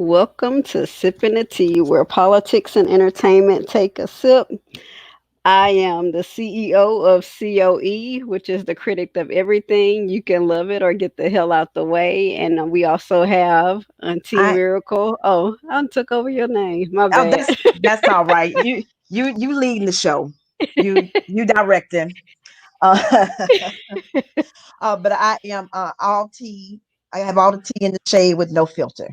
Welcome to Sippin' the Tea, where politics and entertainment take a sip. I am the CEO of COE, which is the critic of everything. You can love it or get the hell out the way. And we also have Auntie I Miracle. Oh, I took over your name. My oh bad. that's all right. You leading the show. You directing. Uh, but I am all tea. I have all the tea in the shade with no filter.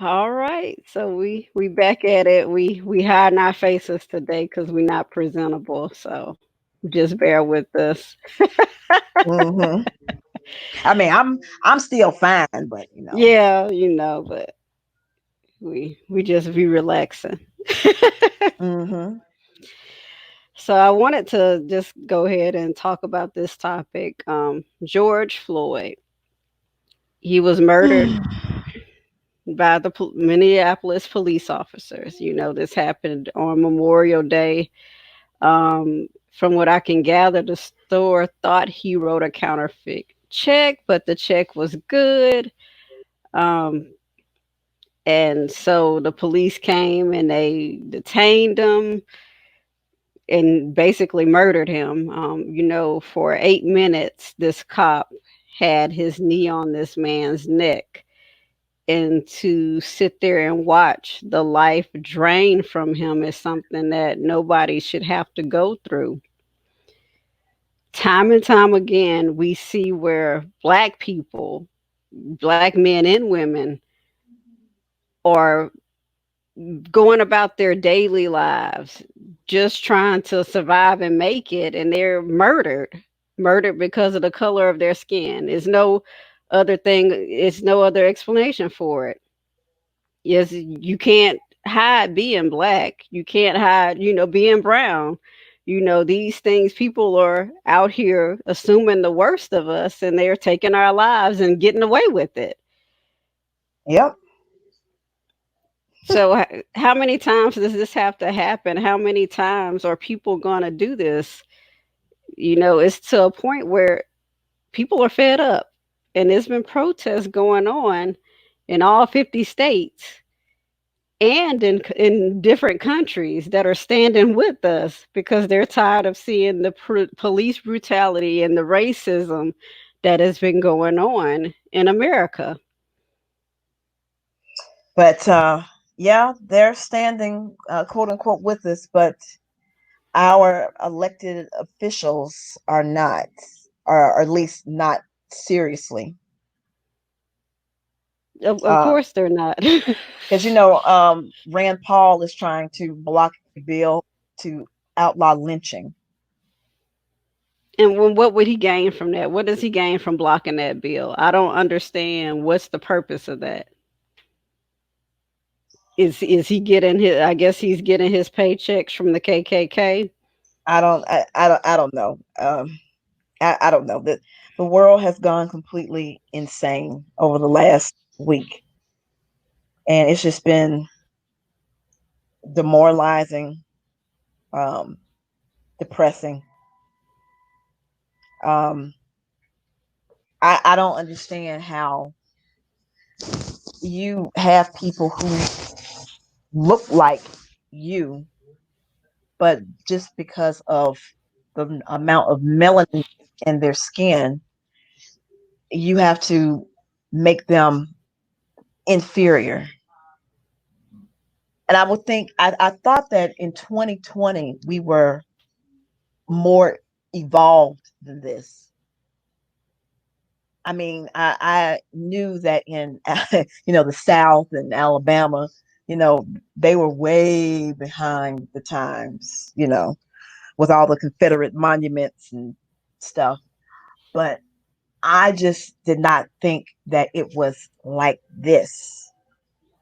All right, so we back at it. We hiding our faces today because we're not presentable. So just bear with us. hmm I mean, I'm still fine, but Yeah, but we just be relaxing. hmm So I wanted to just go ahead and talk about this topic. George Floyd, he was murdered by the Minneapolis police officers. This happened on Memorial Day. From what I can gather, the store thought he wrote a counterfeit check, but the check was good. Um, and so the police came and they detained him and basically murdered him. For 8 minutes, this cop had his knee on this man's neck. And to sit there and watch the life drain from him is something that nobody should have to go through. Time and time again, we see where Black people, Black men and women, are going about their daily lives just trying to survive and make it, and they're murdered because of the color of their skin. There's no other thing, it's no other explanation for it. Yes, you can't hide being Black, you can't hide being brown. These things, people are out here assuming the worst of us, and they're taking our lives and getting away with it. Yep. So, how many times does this have to happen? How many times are people going to do this? It's to a point where people are fed up, and there's been protests going on in all 50 states and in different countries that are standing with us because they're tired of seeing the police brutality and the racism that has been going on in America. But yeah, they're standing quote unquote with us, but our elected officials are not, or at least not seriously. Of Uh, course, they're not. Because Rand Paul is trying to block a bill to outlaw lynching. And what would he gain from that? What does he gain from blocking that bill? I don't understand. What's the purpose of that? Is he getting his? I guess he's getting his paychecks from the KKK. I don't know. I don't know. The world has gone completely insane over the last week, and it's just been demoralizing, um, depressing. Um, I don't understand how you have people who look like you, but just because of the amount of melanin in their skin, you have to make them inferior. And I would think, I thought that in 2020 we were more evolved than this. I mean, I knew that in the South and Alabama, they were way behind the times, with all the Confederate monuments and stuff. But I just did not think that it was like this.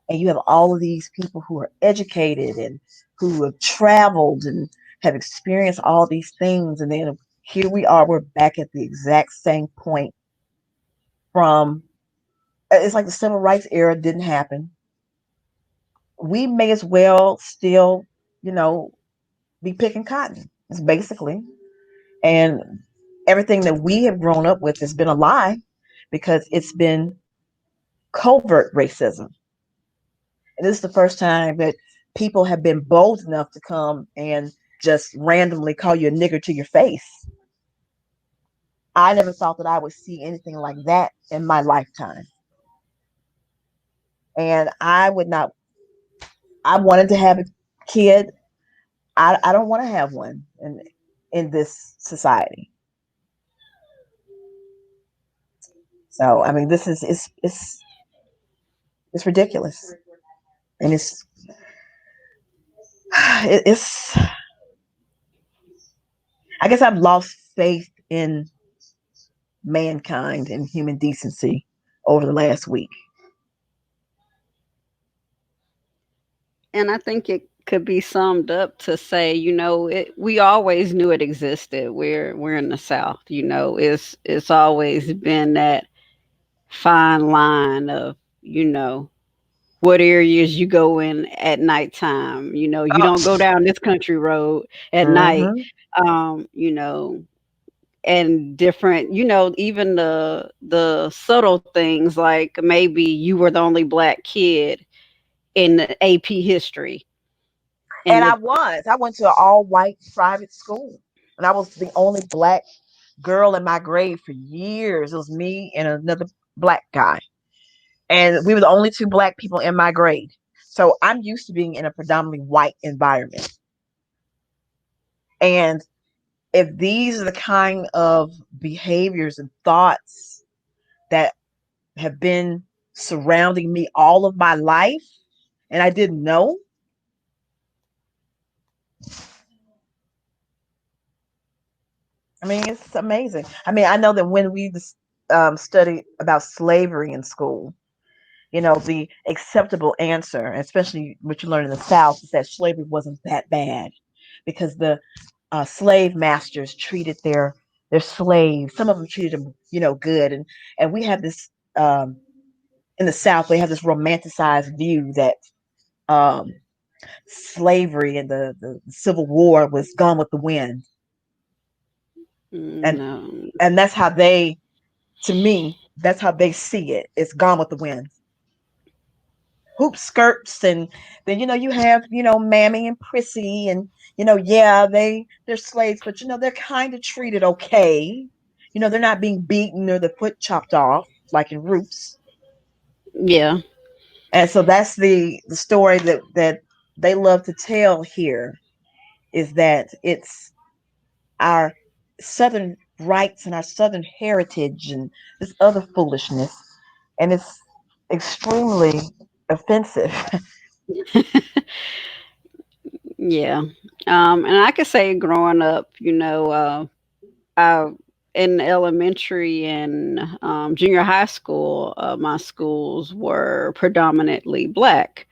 And you have all of these people who are educated and who have traveled and have experienced all these things. And then here we are, we're back at the exact same point from, it's like the civil rights era didn't happen. We may as well still, you know, be picking cotton. It's basically. And everything that we have grown up with has been a lie because it's been covert racism. And this is the first time that people have been bold enough to come and just randomly call you a nigger to your face. I never thought that I would see anything like that in my lifetime. And I would not, I wanted to have a kid. I don't want to have one in this society. So, I mean, this is, it's ridiculous. And it's, I guess I've lost faith in mankind and human decency over the last week. And I think it could be summed up to say, we always knew it existed. We're in the South, it's always been that fine line of, you know, what areas you go in at nighttime. You don't go down this country road at night. Mm-hmm. You know, and different, even the subtle things like maybe you were the only black kid in the AP history. And And the I went to an all white private school, and I was the only black girl in my grade for years. It was me and another black guy, and we were the only two black people in my grade. So I'm used to being in a predominantly white environment. And if these are the kind of behaviors and thoughts that have been surrounding me all of my life, and I didn't know, I mean, it's amazing. I mean, I know that when we studied about slavery in school, the acceptable answer, especially what you learn in the South, is that slavery wasn't that bad because the slave masters treated their slaves. Some of them treated them, good, and we have this in the South. They have this romanticized view that um, slavery and the Civil War was gone with the wind, and no. that's how they, to me, that's how they see it. It's gone with the wind. Hoop skirts, and then you have Mammy and Prissy, and yeah, they're slaves, but they're kind of treated okay. They're not being beaten or the foot chopped off like in Roots. Yeah. And so that's the story that they love to tell here, is that it's our southern rights and our southern heritage and this other foolishness, and it's extremely offensive. Yeah. And I could say growing up, I in elementary and junior high school, my schools were predominantly black.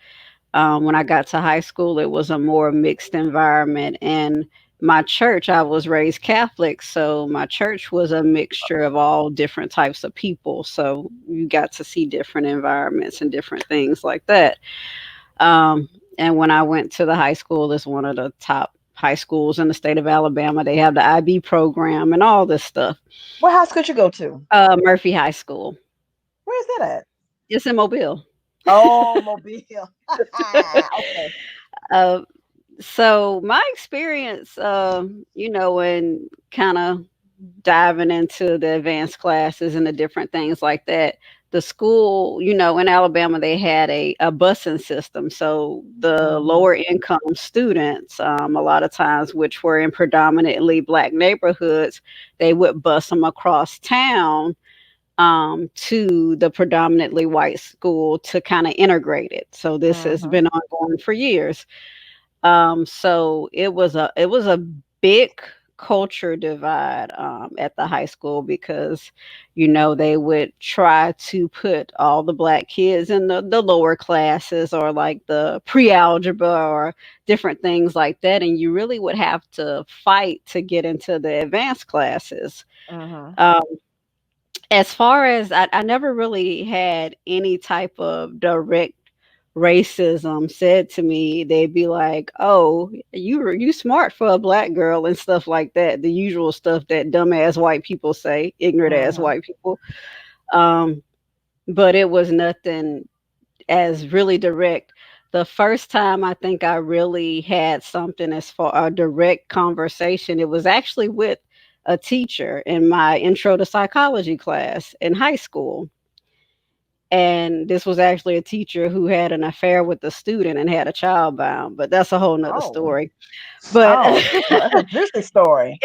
When I got to high school, it was a more mixed environment. And my church, I was raised Catholic, so my church was a mixture of all different types of people. So you got to see different environments and different things like that. Um, and when I went to the high school, it's one of the top high schools in the state of Alabama. They have the IB program and all this stuff. What house could you go to? Murphy High School. Where is that at? It's in Mobile. Oh, Mobile. Okay. Uh, so my experience, and kind of diving into the advanced classes and the different things like that. The school, in Alabama, they had a busing system. So the Hmm. lower income students, a lot of times, which were in predominantly black neighborhoods, they would bus them across town to the predominantly white school to kind of integrate it. So this has Hmm. been ongoing for years. So it was a big culture divide at the high school because they would try to put all the black kids in the lower classes or like the pre-algebra or different things like that, and you really would have to fight to get into the advanced classes. Hmm. um, as far as I never really had any type of direct racism said to me. They'd be like, "Oh, you smart for a black girl," and stuff like that. The usual stuff that dumbass white people say, ignorant ass Hmm. white people. Um, but it was nothing as really direct. The first time I think I really had something as far a direct conversation, it was actually with a teacher in my intro to psychology class in high school. And this was actually a teacher who had an affair with a student and had a child bound, but that's a whole nother Oh, story. But oh, that's a juicy story.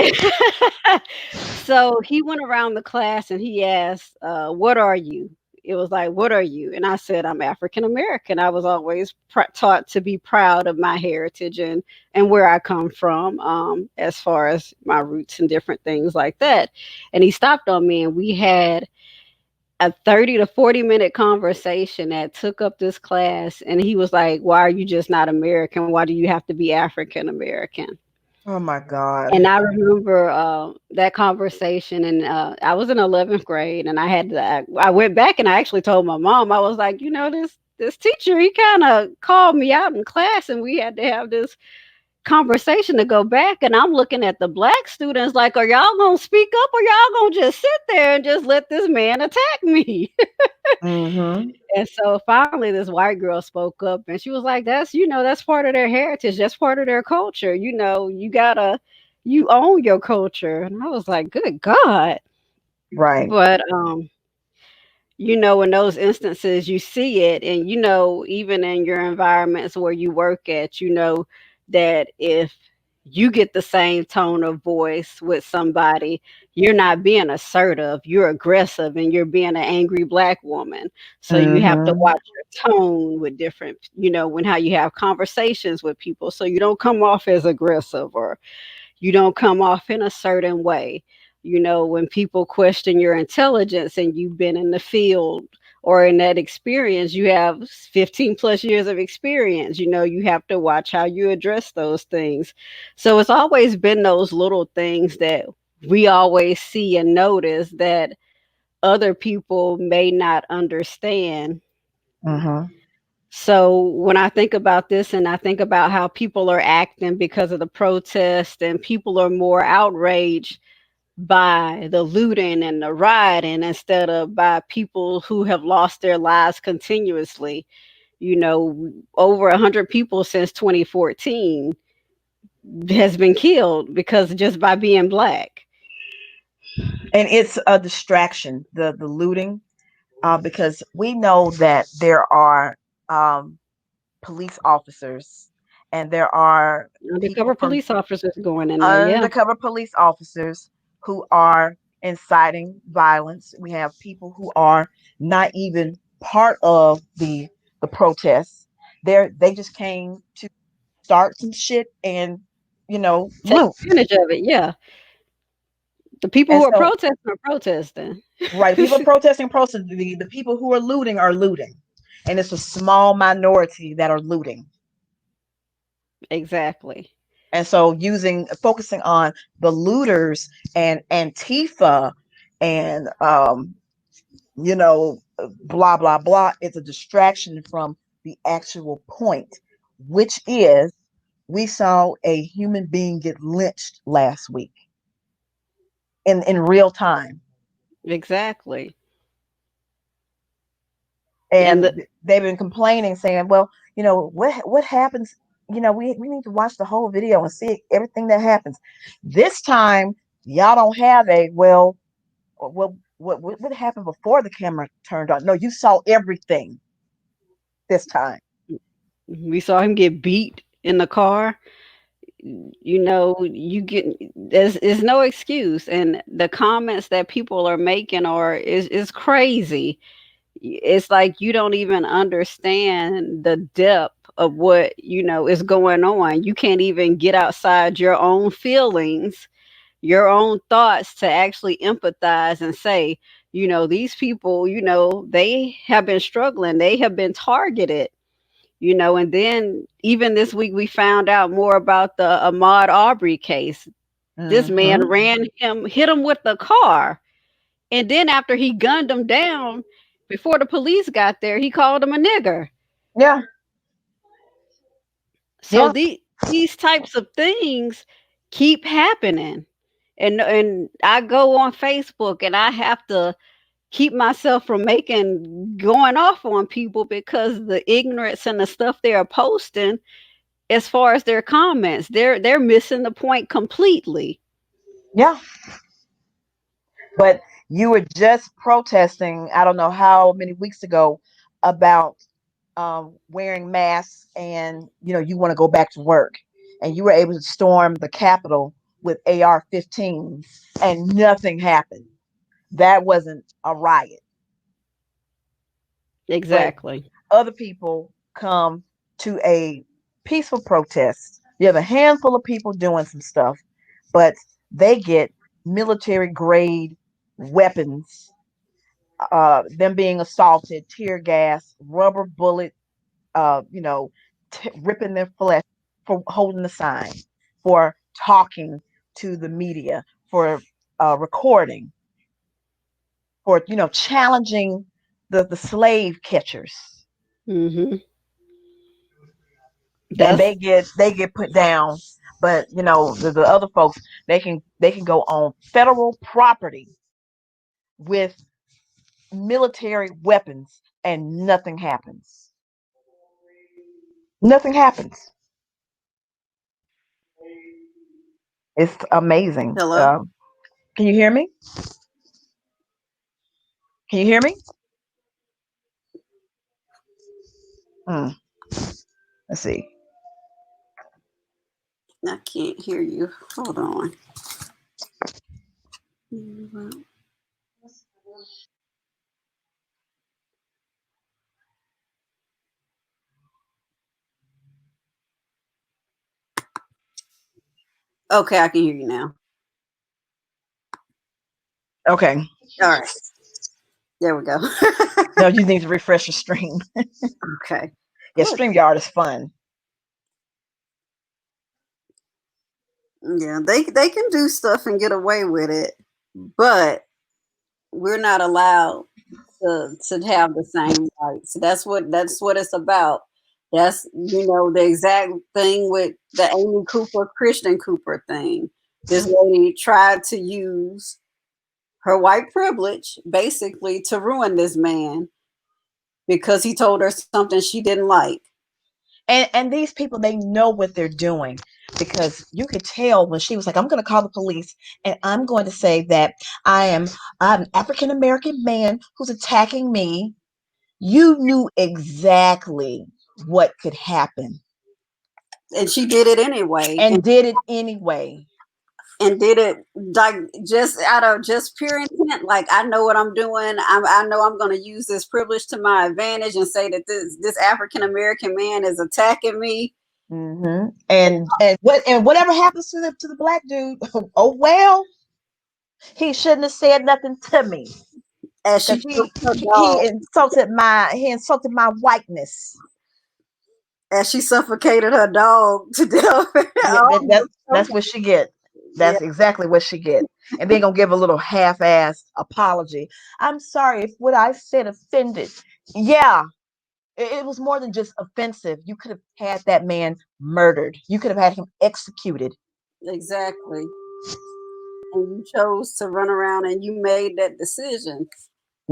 so he went around the class and he asked, "What are you?" It was like, "What are you?" And I said, "I'm African American." I was always taught to be proud of my heritage and where I come from, as far as my roots and different things like that. And he stopped on me, and we had a 30 to 40-minute conversation that took up this class. And he was like, "Why are you just not American? Why do you have to be African American?" Oh my God. And I remember that conversation, and I was in 11th grade, and I went back and I actually told my mom. I was like, this teacher, he kind of called me out in class, and we had to have this conversation to go back. And I'm looking at the black students like, are y'all gonna speak up, or y'all gonna just sit there and just let this man attack me? Mm-hmm. And so finally, this white girl spoke up, and she was like, that's part of their heritage. That's part of their culture. You own your culture." And I was like, good God. Right. But in those instances, you see it, and even in your environments where you work at, that if you get the same tone of voice with somebody, you're not being assertive, you're aggressive, and you're being an angry black woman. So you have to Mm-hmm. watch your tone with different, when how you have conversations with people, so you don't come off as aggressive, or you don't come off in a certain way. When people question your intelligence and you've been in the field or in that experience, you have 15 plus years of experience, you have to watch how you address those things. So it's always been those little things that we always see and notice that other people may not understand. Mm-hmm. So when I think about this and I think about how people are acting because of the protest, and people are more outraged by the looting and the rioting instead of by people who have lost their lives continuously. Over 100 people since 2014 has been killed because just by being black. And it's a distraction, the looting, because we know that there are um, police officers and there are people Undercover from police officers going in there, yeah. undercover police officers who are inciting violence. We have people who are not even part of the protests. They just came to start some shit and Take loot. advantage of it, yeah. The people And who are so protesting are protesting. right, people are protesting, protesting. The people who are looting, and it's a small minority that are looting. Exactly. And so focusing on the looters and Antifa and blah blah blah, it's a distraction from the actual point, which is we saw a human being get lynched last week in real time. Exactly. And And they've been complaining, saying, well, what happens, we need to watch the whole video and see everything that happens. This time y'all don't have a what happened before the camera turned on. No, you saw everything this time. we saw him get beat in the car. You get there's no excuse, and the comments that people are making is crazy. It's like you don't even understand the depth of what is going on. You can't even get outside your own feelings, your own thoughts, to actually empathize and say, these people, they have been struggling, they have been targeted. And then even this week we found out more about the Ahmaud Arbery case. This man Mm-hmm. hit him with the car, and then after he gunned him down, before the police got there, he called him a nigger. Yeah, So yeah. these types of things keep happening. And I go on Facebook and I have to keep myself from making going off on people because the ignorance and the stuff they're posting as far as their comments. They're missing the point completely. Yeah, but you were just protesting, I don't know how many weeks ago, about wearing masks, and you want to go back to work, and you were able to storm the Capitol with AR-15s, and nothing happened. That wasn't a riot. But Exactly. other people come to a peaceful protest. You have a handful of people doing some stuff, but they get military grade weapons, them being assaulted, tear gas, rubber bullet, ripping their flesh for holding the sign, for talking to the media, for recording, for challenging the slave catchers, Mhm. and That's they get put down. But the other folks, they can go on federal property with military weapons, and nothing happens. Nothing happens. It's amazing. hello. Can you hear me? Can you hear me? Hmm. Let's see. I can't hear you. Hold on. Mhm. Okay, I can hear you now. Okay. All right, there we go. No, you need to refresh your stream. Okay. Yeah, Look, StreamYard is fun. yeah, they can do stuff and get away with it, but we're not allowed to have the same rights. That's what it's about. That's the exact thing with the Amy Cooper, Christian Cooper thing. This lady tried to use her white privilege basically to ruin this man because he told her something she didn't like. And these people, they know what they're doing, because you could tell when she was like, "I'm going to call the police, and I'm going to say that I'm an African American man who's attacking me." You knew exactly what could happen, And she did it anyway, and did it anyway. and did it like just out of just pure intent. Like, I know what I'm doing. I know I'm going to use this privilege to my advantage and say that this African American man is attacking me. And whatever happens to the black dude, oh well, he shouldn't have said nothing to me, As she because choked her dog, he insulted my whiteness. as she suffocated her dog to death. Yeah, that's what she get. Yeah, That's exactly what she get. And then gonna give a little half-assed apology. "I'm sorry if what I said offended." Yeah, it was more than just offensive. You could have had that man murdered. You could have had him executed. exactly. And you chose to run around and you made that decision.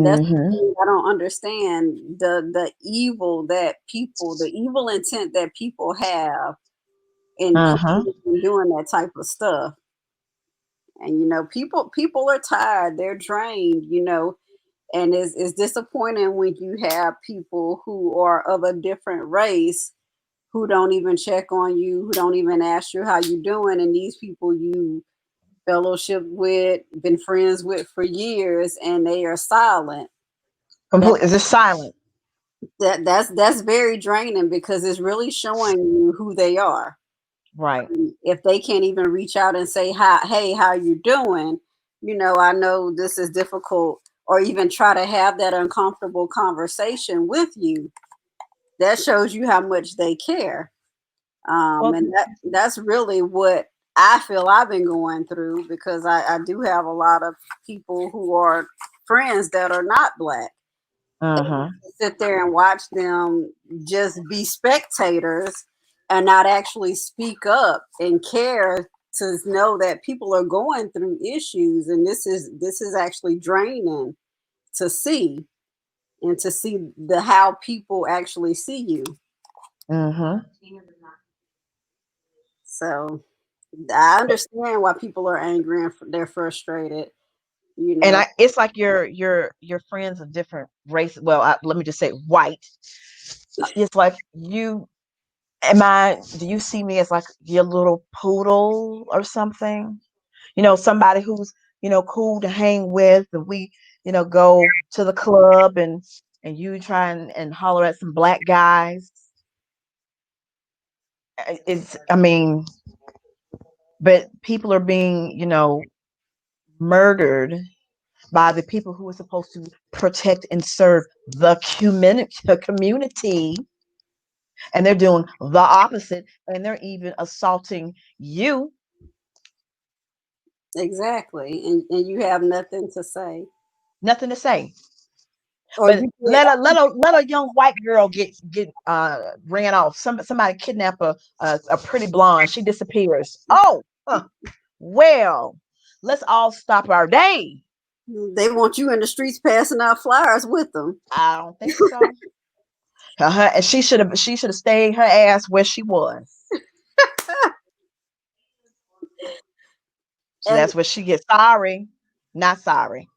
That's the Mm-hmm. thing I don't understand. The evil intent that people have in Uh-huh. putting and doing that type of stuff. And people are tired. They're drained. And it's disappointing when you have people who are of a different race who don't even check on you, who don't even ask you how you doing, and these people you fellowship with, been friends with for years, and they are silent. That Complete. Is it silent? that's very draining because it's really showing you who they are. Right. If they can't even reach out and say hi, hey, how you doing? I know this is difficult, or even try to have that uncomfortable conversation with you. That shows you how much they care. Well, And that's really what I feel I've been going through, because I do have a lot of people who are friends that are not black. uh-huh. Sit there and watch them just be spectators and not actually speak up and care to know that people are going through issues, and this is actually draining. to see, and to see the how people actually see you. Mm-hmm. So I understand why people are angry and they're frustrated. You And know, it's like your friends of different race. Well, let me just say white. It's like you am I. Do you see me as like your little poodle or something? Somebody who's cool to hang with, and we go to the club, and you try and holler at some black guys. It's I mean, but people are being murdered by the people who are supposed to protect and serve the community, and they're doing the opposite, and they're even assaulting you. exactly, and you have nothing to say, Nothing to say. or But you get. let a young white girl get ran off. Somebody kidnap a pretty blonde. She disappears. Oh, well, let's all stop our day. They want you in the streets passing out flyers with them. I don't think so. And she should have stayed her ass where she was. So And that's what she gets. Sorry, not sorry.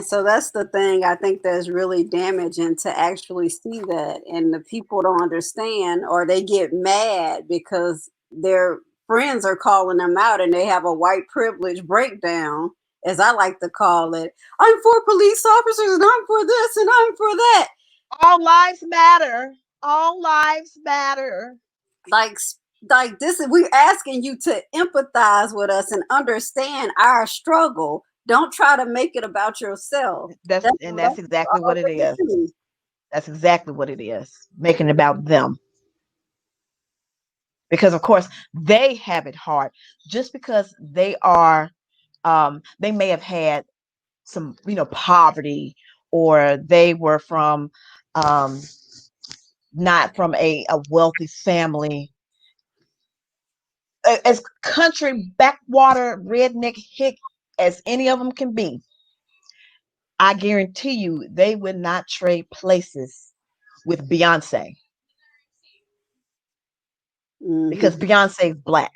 so that's the thing I think that's really damaging, to actually see that, and the people don't understand, or they get mad because their friends are calling them out and they have a white privilege breakdown, as I like to call it. I'm for police officers and I'm for this and I'm for that. All lives matter. All lives matter. like like this is, we're asking you to empathize with us and understand our struggle. Don't try to make it about yourself. That's and That's that's exactly all what it it is. is. That's exactly what it is. Making it about them. Because of course they have it hard. Just because they may have had some poverty, or they were from um not from a wealthy family, as country backwater redneck hick as any of them can be. I guarantee you they would not trade places with Beyonce, because Hmm. Beyonce's black,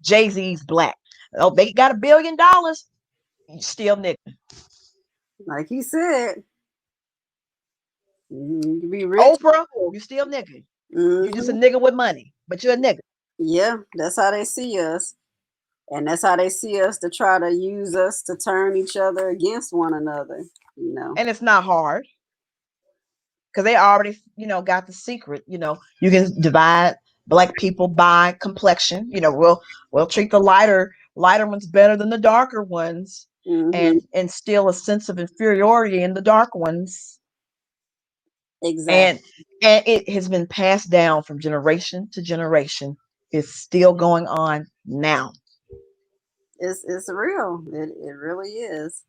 Jay-Z's black. Oh, they got $1 billion, you still nigga. Like he said, you be rich. Oprah, you still nigga. You just a Hmm. nigga with money, but you're a nigga. Yeah, that's how they see us. And that's how they see us, to try to use us to turn each other against one another, you know. And it's not hard, because they already got the secret. You can divide black people by complexion. We'll treat the lighter ones better than the darker ones, Hmm. and instill a sense of inferiority in the dark ones. Exactly. And it has been passed down from generation to generation. It's still going on now. It's real. It really is.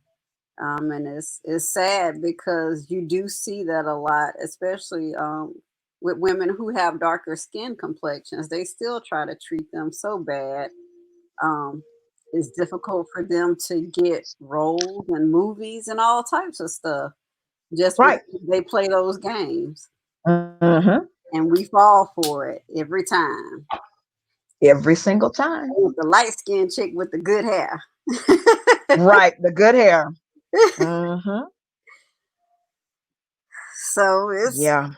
And it's sad because you do see that a lot, especially with women who have darker skin complexions. They still try to treat them so bad. Um, it's difficult for them to get roles in movies and all types of stuff, just Right. because they play those games, Hmm. and we fall for it every time. Every single time. With the light skinned chick with the good hair. Right. The good hair. Hmm. So Yeah.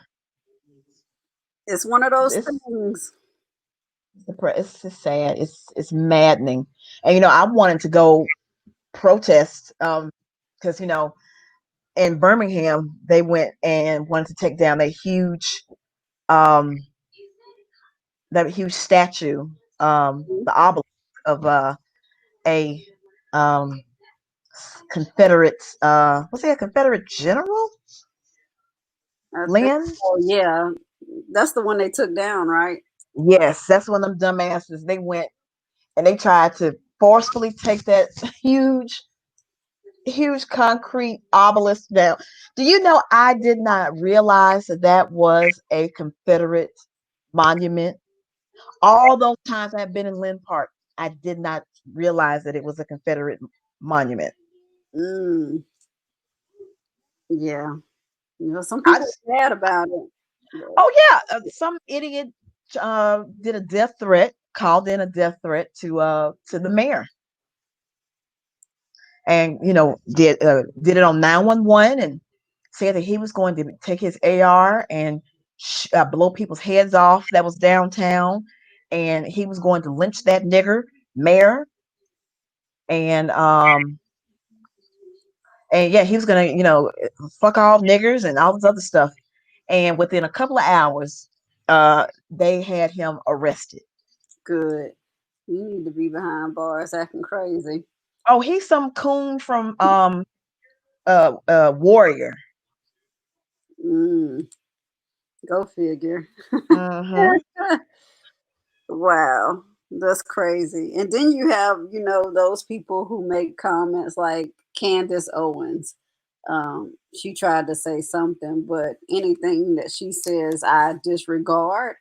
it's one of those It's things. it's just sad. It's maddening. And I wanted to go protest, because in Birmingham they went and wanted to take down um that huge statue, the obelisk of a um Confederate, was he a Confederate general? I think, Lynn? oh yeah, that's the one they took down, right? Yes, that's one of them dumbasses. They went and they tried to forcefully take that huge, huge concrete obelisk down. Do you know I did not realize that that was a Confederate monument? All those times I've been in Lynn Park, I did not realize that it was a Confederate monument. Mm, yeah. Some I people just, are mad about it. oh yeah, some idiot did a death threat, called in a death threat to the mayor, and did it on 911 and said that he was going to take his AR and blow people's heads off that was downtown, and he was going to lynch that nigger mayor, and yeah, he was gonna fuck all niggers and all this other stuff, and within a couple of hours, they had him arrested. Good. You need to be behind bars acting crazy. Oh, he's some coon from Warrior. Mm, go figure. Hmm. Wow, that's crazy. And then you have, those people who make comments like Candace Owens. She tried to say something, but anything that she says, I disregard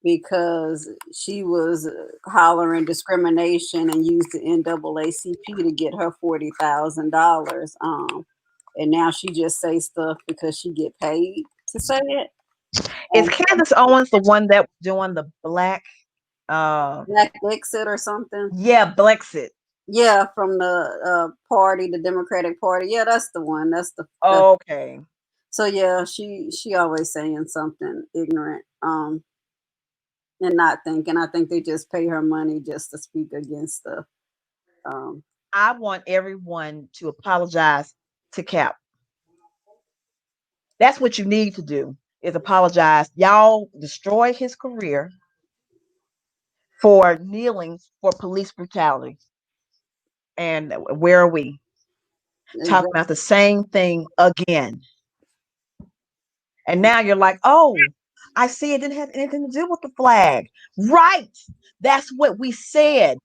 because she was hollering discrimination and used the NAACP to get her $40,000. And now she just say stuff because she get paid to say it. Is And Candace Owens the one that was doing the black? Uh, Black exit or something. yeah, Blexit. Yeah, from the party, the Democratic Party. Yeah, that's the one. That's Okay, so yeah, she always saying something ignorant, and not thinking. I think they just pay her money just to speak against the um I want everyone to apologize to Cap. That's what you need to do is apologize. Y'all destroyed his career for kneeling for police brutality. And where are we? Talking exact, about the same thing again. And now you're like, oh, I see it didn't have anything to do with the flag. Right. That's what we said.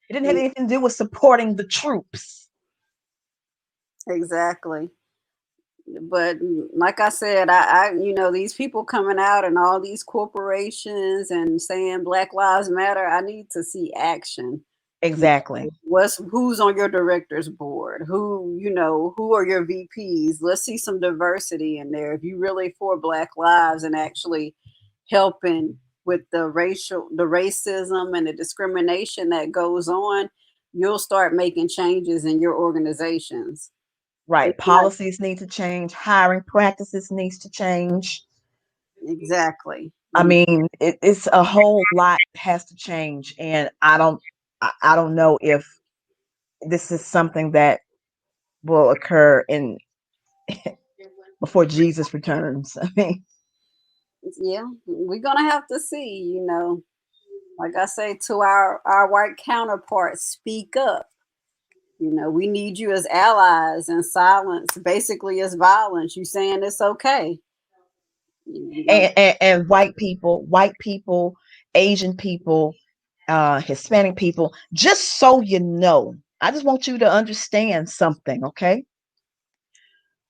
It didn't have anything to do with supporting the troops. exactly. But like I said, these people coming out and all these corporations and saying Black Lives Matter. I need to see action. Exactly. Who's on your directors board? Who are your VPs? Let's see some diversity in there. If you really for Black lives and actually helping with the racism and the discrimination that goes on, you'll start making changes in your organizations. Right. It's not Policies need to change. Hiring practices needs to change. exactly. I mean, it's a whole lot has to change, and I don't know if this is something that will occur in before Jesus returns. I mean, Yeah, we're gonna have to see. Like I say to our white counterparts, speak up. We need you as allies, and silence basically is violence. You saying it's okay. You know, and white people, Asian people, Hispanic people. Just so you know, I just want you to understand something, okay?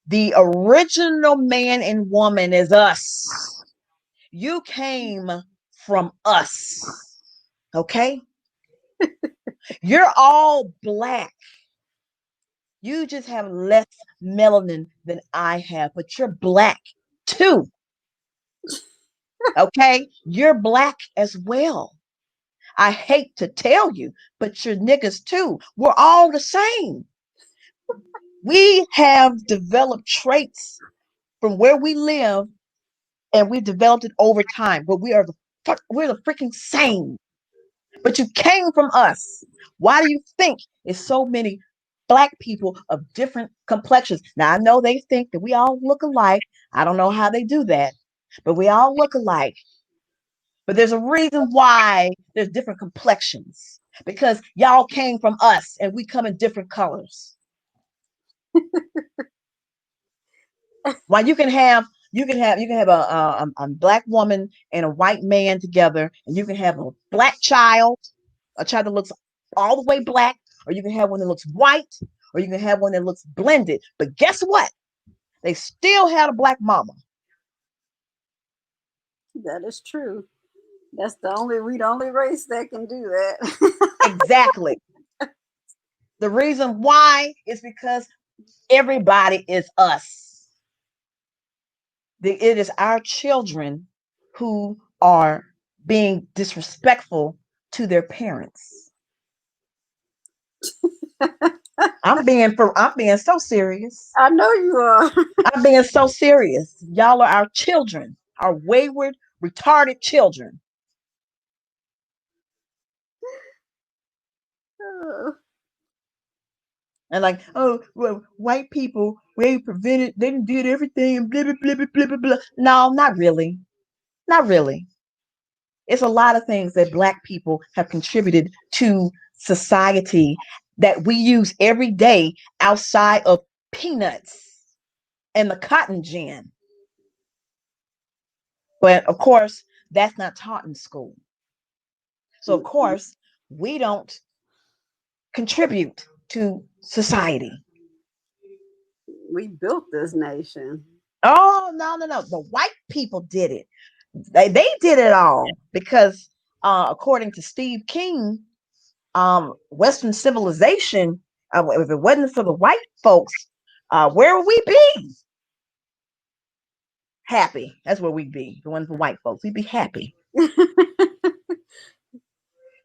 The original man and woman is us. You came from us, okay? You're all black. You just have less melanin than I have, but you're black too, okay? You're black as well. I hate to tell you, but you're niggas too. We're all the same. We have developed traits from where we live, and we've developed it over time. But we're the freaking same. But you came from us. Why do you think there's so many black people of different complexions? Now I know they think that we all look alike. I don't know how they do that, but we all look alike. But there's a reason why there's different complexions because y'all came from us and we come in different colors. Why you can have a black woman and a white man together, and you can have a black child, a child that looks all the way black, or you can have one that looks white, or you can have one that looks blended. But guess what? They still had a black mama. that is true. We the only race that can do that. Exactly. The reason why is because everybody is us. It is our children who are being disrespectful to their parents. I'm being so serious. I know you are. I'm being so serious. Y'all are our children, our wayward, retarded children. And like, oh, well, white people, they prevented, they did everything, and blah, blah, blah, blah, blah, blah, blah. No, not really. Not really. It's a lot of things that black people have contributed to society that we use every day outside of peanuts and the cotton gin. But of course, that's not taught in school. So of course, we don't contribute to society. We built this nation. Oh, no, no, no. The white people did it. They did it all because according to Steve King, Western civilization, if it wasn't for the white folks, where would we be? Happy. That's where we'd be. If it wasn't for white folks, we'd be happy.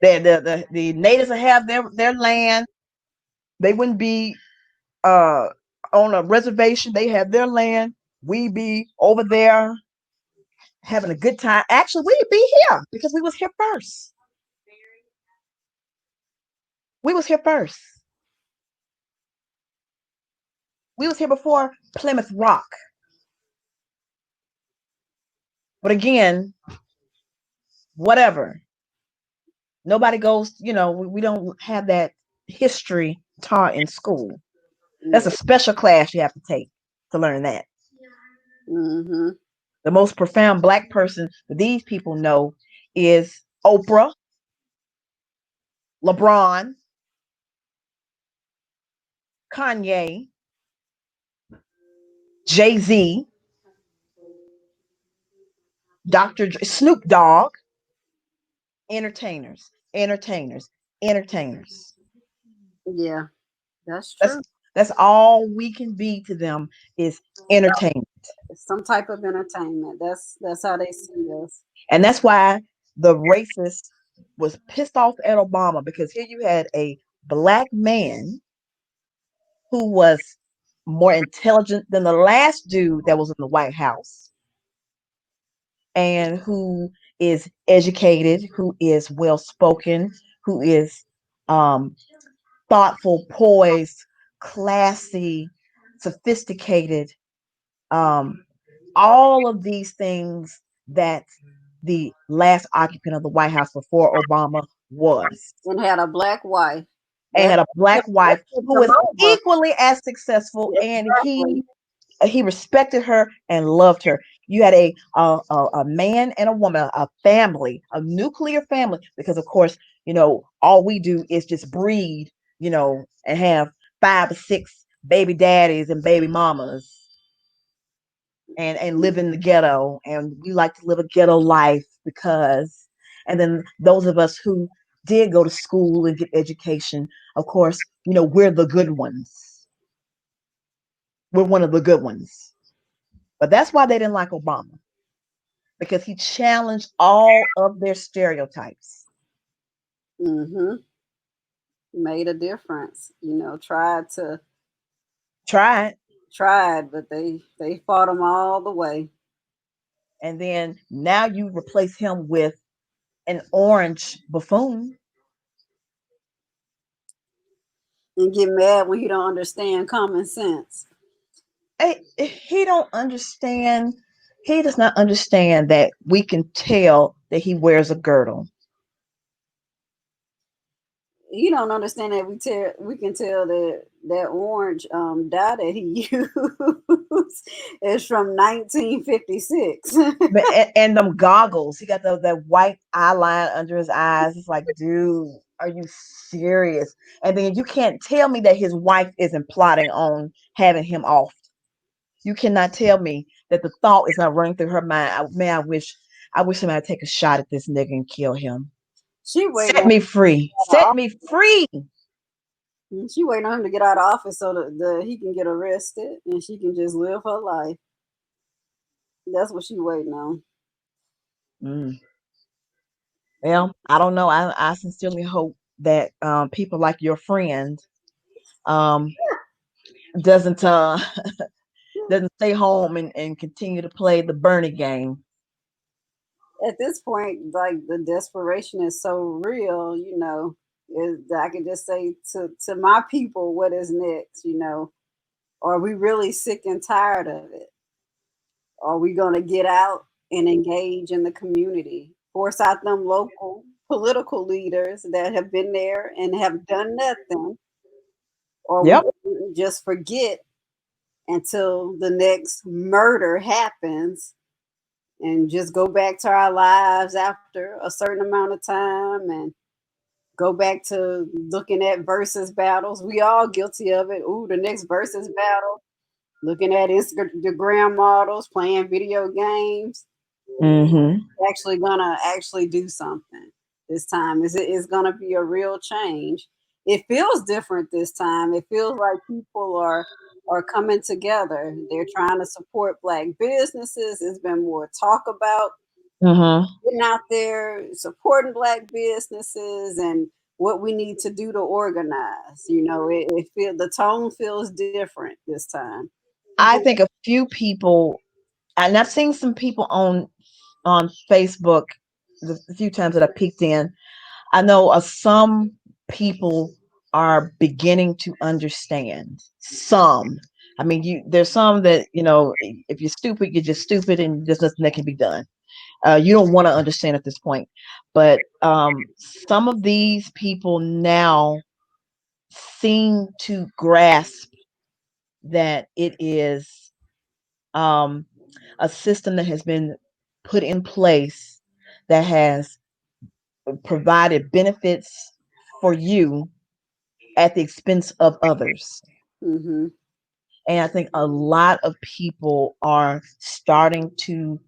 The natives would have their land. They wouldn't be uh, on a reservation. They have their land. We'd be over there having a good time. Actually, we'd be here because we was here first. We was here first. We was here before Plymouth Rock. But again, whatever. Nobody goes, we don't have that history taught in school. That's a Yeah. special class you have to take to learn that. Mm-hmm. The most profound black person that these people know is Oprah, LeBron, Kanye, Jay-Z, Snoop Dogg, entertainers, entertainers, entertainers. Yeah, that's That's true. that's all we can be to them is entertainment. It's some type of entertainment. That's how they see us. And that's why the racist was pissed off at Obama because here you had a black man who was more intelligent than the last dude that was in the White House and who is educated, who is well spoken, who is um, thoughtful, poised, classy, sophisticated, um, all of these things that the last occupant of the White House before Obama was. And had a black wife. And That had a black that wife tipped who them was over. equally as successful, and Exactly. he respected her and loved her. You had a man and a woman, a family, a nuclear family, because of course, all we do is just breed, and have 5 or 6 baby daddies and baby mamas and live in the ghetto, and we like to live a ghetto life because, and then those of us who did go to school and get education, of course, we're the good ones. We're one of the good ones. But that's why they didn't like Obama, because he challenged all of their stereotypes. Mm-hmm. Made a difference. Tried. Tried, but they fought them all the way. And then now you replace him with an orange buffoon. And get mad when you don't understand common sense. He don't understand. He does not understand that we can tell that he wears a girdle. You don't understand that we can tell that that orange dye that he used is from 1956. And them goggles. He got that white eyeline under his eyes. It's like, dude, are you serious? And then you can't tell me that his wife isn't plotting on having him off. You cannot tell me that the thought is not running through her mind. I wish somebody would take a shot at this nigga and kill him. She Set waiting me free. Set all, me free. And she waiting on him to get out of office so that he can get arrested and she can just live her life. That's what she waiting on. Mm. Well, I don't know. I sincerely hope that people like your friend um, doesn't doesn't stay home and continue to play the Bernie game. At this point, like the desperation is so real, I can just say to my people, what is next? Are we really sick and tired of it? Are we going to get out and engage in the community? Force out them local political leaders that have been there and have done nothing? Or we Yep. just forget until the next murder happens and just go back to our lives after a certain amount of time and go back to looking at versus battles? We all guilty of it. Ooh, the next versus battle. Looking at Instagram models, playing video games. Hmm. Actually gonna actually do something this time. Is gonna be a real change. It feels different this time. It feels like people are coming together. They're trying to support black businesses. There's been more talk about Hmm. getting out there, supporting black businesses and what we need to do to organize. It feel the tone feels different this time. I People. think a few people, and I've seen some people on Facebook the few times that I peeked in. I know some people are beginning to understand. Some. I mean, there's some that if you're stupid, you're just stupid, and there's nothing that can be done. You don't want to understand at this point, but some of these people now seem to grasp that it is um, a system that has been put in place that has provided benefits for you at the expense of others. Hmm. And I think a lot of people are starting to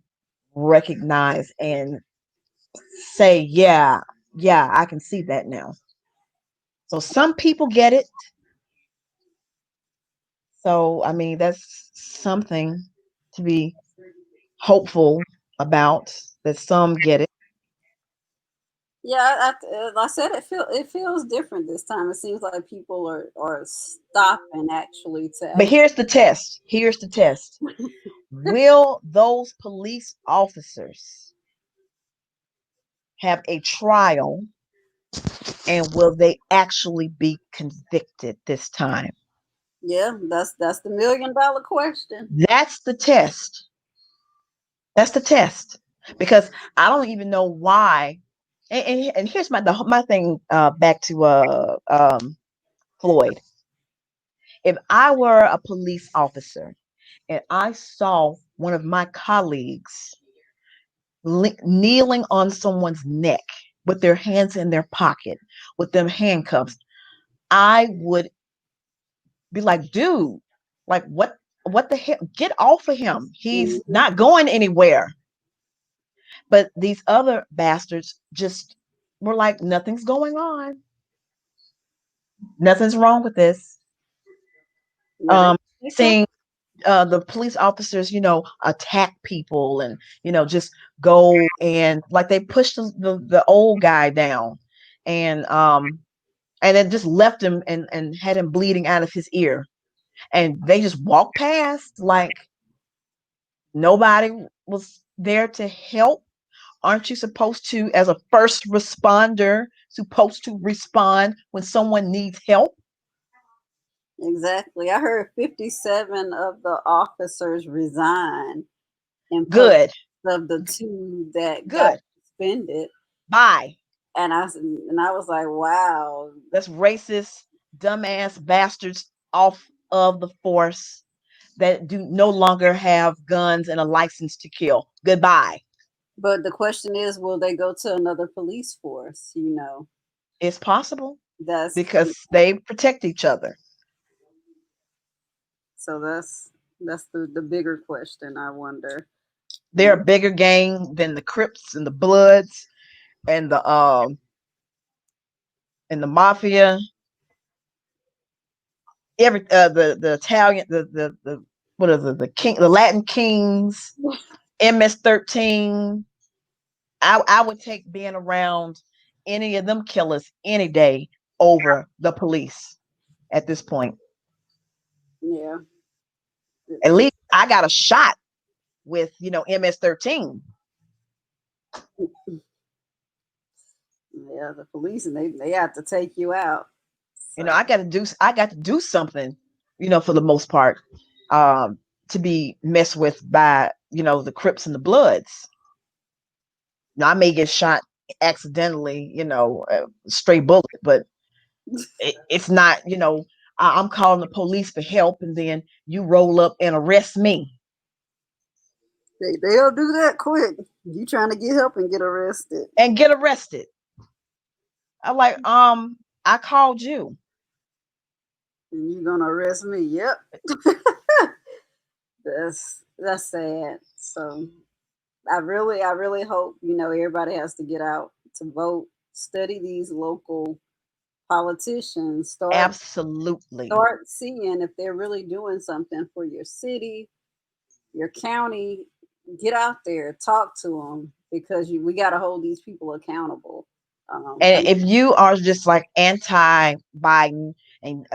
recognize and say, yeah, yeah, I can see that now. So some people get it. So, I mean, that's something to be hopeful about, that some get it. Yeah, I said it feels different this time. It seems like people are stopping actually to But actually. here's the test. Here's the test. Will those police officers have a trial, and will they actually be convicted this time? Yeah, that's the $1 million question. That's the test. That's the test. Because I don't even know why. And here's my thing back to Floyd. If I were a police officer and I saw one of my colleagues kneeling on someone's neck with their hands in their pocket, with them handcuffs, I would be like, dude, like what the hell? Get off of him. He's Hmm. not going anywhere. But these other bastards just were like, nothing's going on. Nothing's wrong with this. Yeah, Um, they kept. seeing the police officers, attack people and, just go and like they pushed the old guy down and then just left him and had him bleeding out of his ear. And they just walked past like nobody was there to help. Aren't you supposed to, as a first responder, supposed to respond when someone needs help? Exactly. I heard 57 of the officers resign in place Good, of the two that got good. suspended, Bye. and I was like, wow. Let's racist, dumbass bastards off of the force that do no longer have guns and a license to kill. Goodbye. But the question is, will they go to another police force? It's possible That's because they protect each other. so that's the bigger question. I wonder. They're a bigger gang than the Crips and the Bloods and the mafia. every the Italian the what are the king the Latin kings, MS-13. I would take being around any of them killers any day over the police at this point. Yeah. At least I got a shot with MS-13. Yeah, the police, and they have to take you out. So I got to do something, for the most part, um, to be messed with by the Crips and the Bloods. Now I may get shot accidentally, stray bullet, but it's not, I'm calling the police for help, and then you roll up and arrest me they'll do that quick. You trying to get help and get arrested, and get arrested. I'm like, I called you. and you gonna arrest me? Yep. That's sad. So I really hope everybody has to get out to vote, study these local politicians, Absolutely. start seeing if they're really doing something for your city, your county. Get out there, talk to them, because we got to hold these people accountable. I And mean, if you are just like anti Biden, and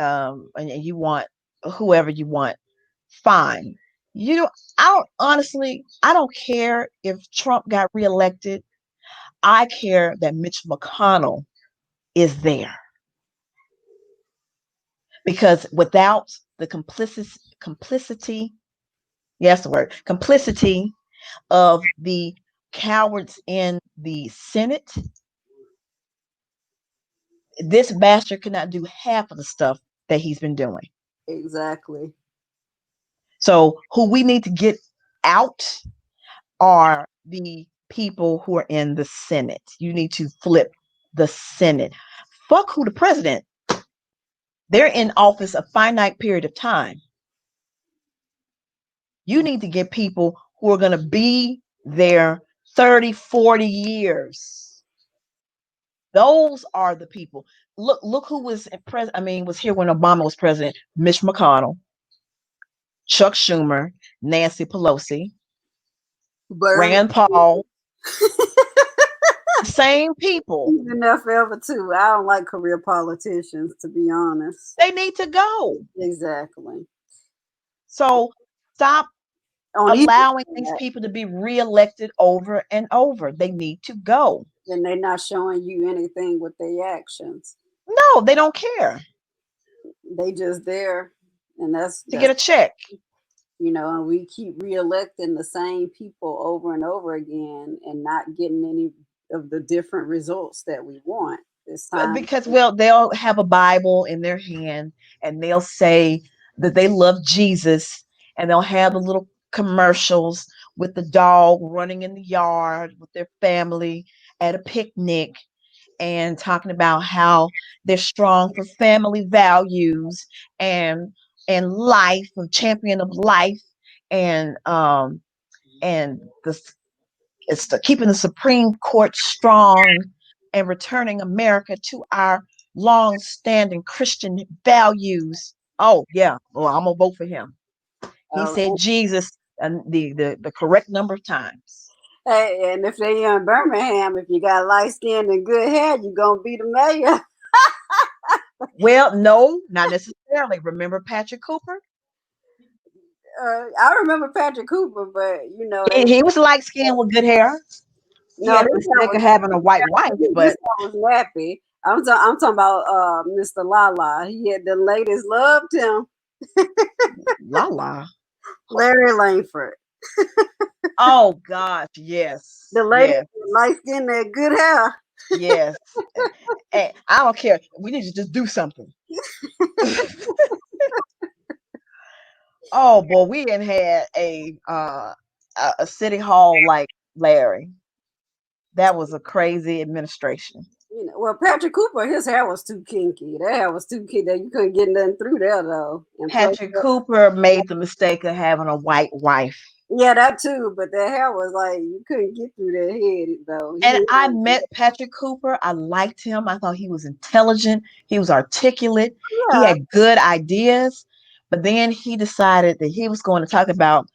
you want whoever you want, fine. You know, I don't care if Trump got reelected. I care that Mitch McConnell is there, because without the complicity, yes, the word complicity of the cowards in the Senate, this bastard could not do half of the stuff that he's been doing. exactly. So, who we need to get out are the people who are in the Senate. You need to flip the Senate. Fuck who the president. They're in office a finite period of time. You need to get people who are going to be there 30, 40 years. Those are the people. Look who was was here when Obama was president. Mitch McConnell, Chuck Schumer, Nancy Pelosi, But Rand Paul, the same people. he's been there forever too. I don't like career politicians, to be honest. They need to go. Exactly. So stop On either allowing these side, people to be reelected over and over. They need to go. and they're not showing you anything with their actions. No, they don't care They just there, and to get that's a check. and we keep reelecting the same people over and over again, and not getting any of the different results that we want this time. Because, well, they'll have a Bible in their hand and they'll say that they love Jesus, and they'll have the little commercials with the dog running in the yard with their family at a picnic, and talking about how they're strong for family values and life, a champion of life, and the it's the keeping the Supreme Court strong and returning America to our long-standing Christian values. Oh yeah, well, I'm gonna vote for him. He Uh, said Jesus and the correct number of times. hey, and if they in Birmingham, if you got light skin and good hair, you gonna be the mayor. Well, no, not necessarily. Remember Patrick Cooper? I remember Patrick Cooper, but He was light skinned with good hair. He no, had his the hair mistake was of having a white wife, his but hair was nappy. I'm talking about Mr. Lala. He had the ladies loved him, la la. Larry Langford. Oh gosh, yes, The ladies yes, light skin, had good hair. yes. And I don't care. We need to just do something. Oh boy, we didn't had a city hall like Larry. That was a crazy administration. Well, Patrick Cooper, his hair was too kinky. That hair was too kinky. You couldn't get nothing through there though. And plus, Patrick Cooper made the mistake of having a white wife. Yeah, that too. But the hair was like you couldn't get through that head though. He And didn't I have met Patrick Cooper. I liked him. I thought he was intelligent. He was articulate. He yeah. had good ideas. But then he decided that he was going to talk about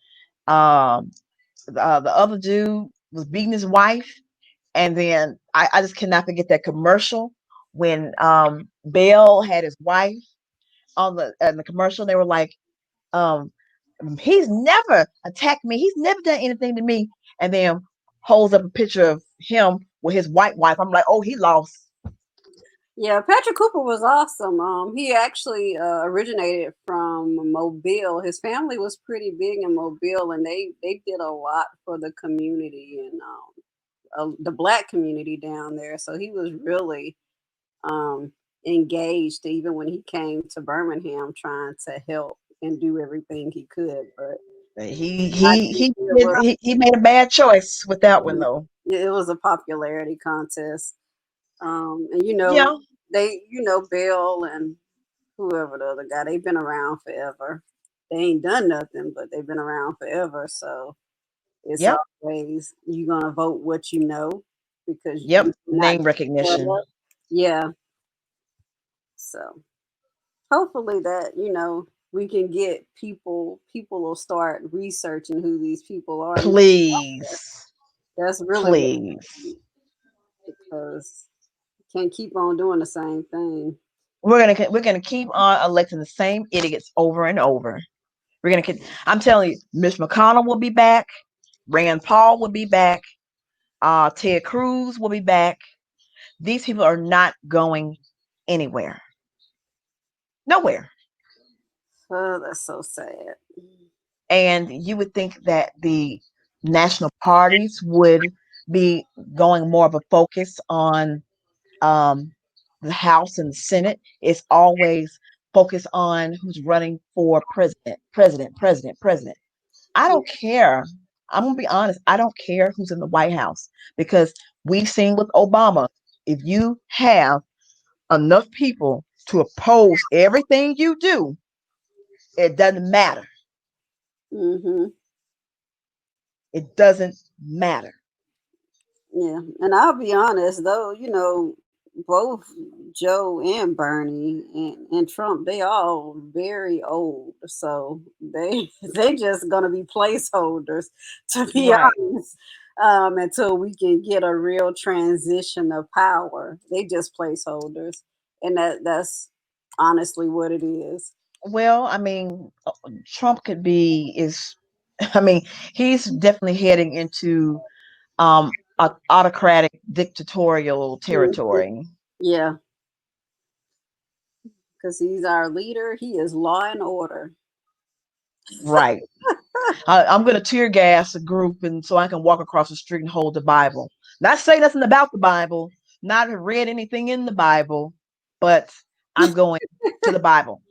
um, the other dude was beating his wife. And then I just cannot forget that commercial when Bill had his wife on the commercial. They were like, um, he's never attacked me. He's never done anything to me. And then holds up a picture of him with his white wife. I'm like, oh, he lost. Yeah, Patrick Cooper was awesome. He actually originated from Mobile. His family was pretty big in Mobile, and they did a lot for the community and the black community down there. So he was really um, engaged, even when he came to Birmingham, trying to help and do everything he could. But He I he think he it did, was he made a bad choice with that one though. it was a popularity contest. And Yeah, Bill and whoever the other guy, they've been around forever. They ain't done nothing, but they've been around forever. So it's yep, always you gonna vote what you know because yep. you not Name recognition. yeah. So hopefully that we can get people will start researching who these people are. Please, That's really what please. because you can't keep on doing the same thing. We're gonna keep on electing the same idiots over and over. We're gonna keep. I'm telling you, Mitch McConnell will be back. Rand Paul will be back. Ted Cruz will be back. These people are not going anywhere. Nowhere. Oh, that's so sad. And you would think that the national parties would be going more of a focus on um, the House and the Senate. It's always focused on who's running for president, president, president, president. I don't care. I'm gonna be honest. I don't care who's in the White House because we've seen with Obama. If you have enough people to oppose everything you do, it doesn't matter. Hmm. It doesn't matter. Yeah, and I'll be honest though, both Joe and Bernie and Trump, they all very old, so they they just gonna be placeholders, to be Right. honest, until we can get a real transition of power. They just placeholders, and that's honestly what it is. Well, I mean, Trump could be is. I mean, he's definitely heading into autocratic dictatorial Mhm. territory. Yeah, because he's our leader. He is law and order. Right. I'm going to tear gas a group, and so I can walk across the street and hold the Bible. Not say nothing about the Bible, not have read anything in the Bible, but I'm going to the Bible.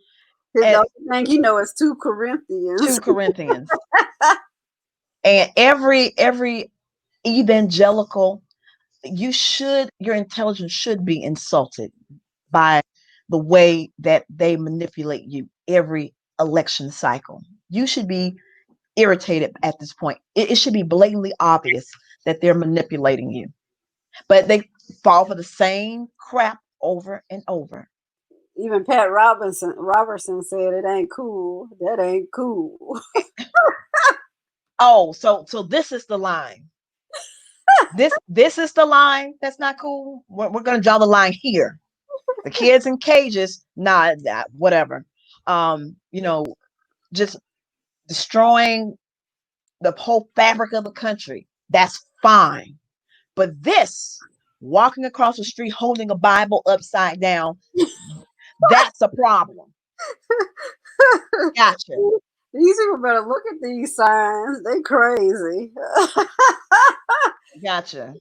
The And only thing he know is 2 Corinthians. 2 Corinthians. And every evangelical, your intelligence should be insulted by the way that they manipulate you every election cycle. You should be irritated at this point. It should be blatantly obvious that they're manipulating you, but they fall for the same crap over and over. Even Pat Robertson said it ain't cool. That ain't cool. Oh, so this is the line. This is the line. That's not cool. We're gonna draw the line here. The kids in cages, nah, whatever. You know, just destroying the whole fabric of the country. That's fine. But this, walking across the street holding a Bible upside down, that's a problem. Gotcha. These people better look at these signs. They crazy. Gotcha.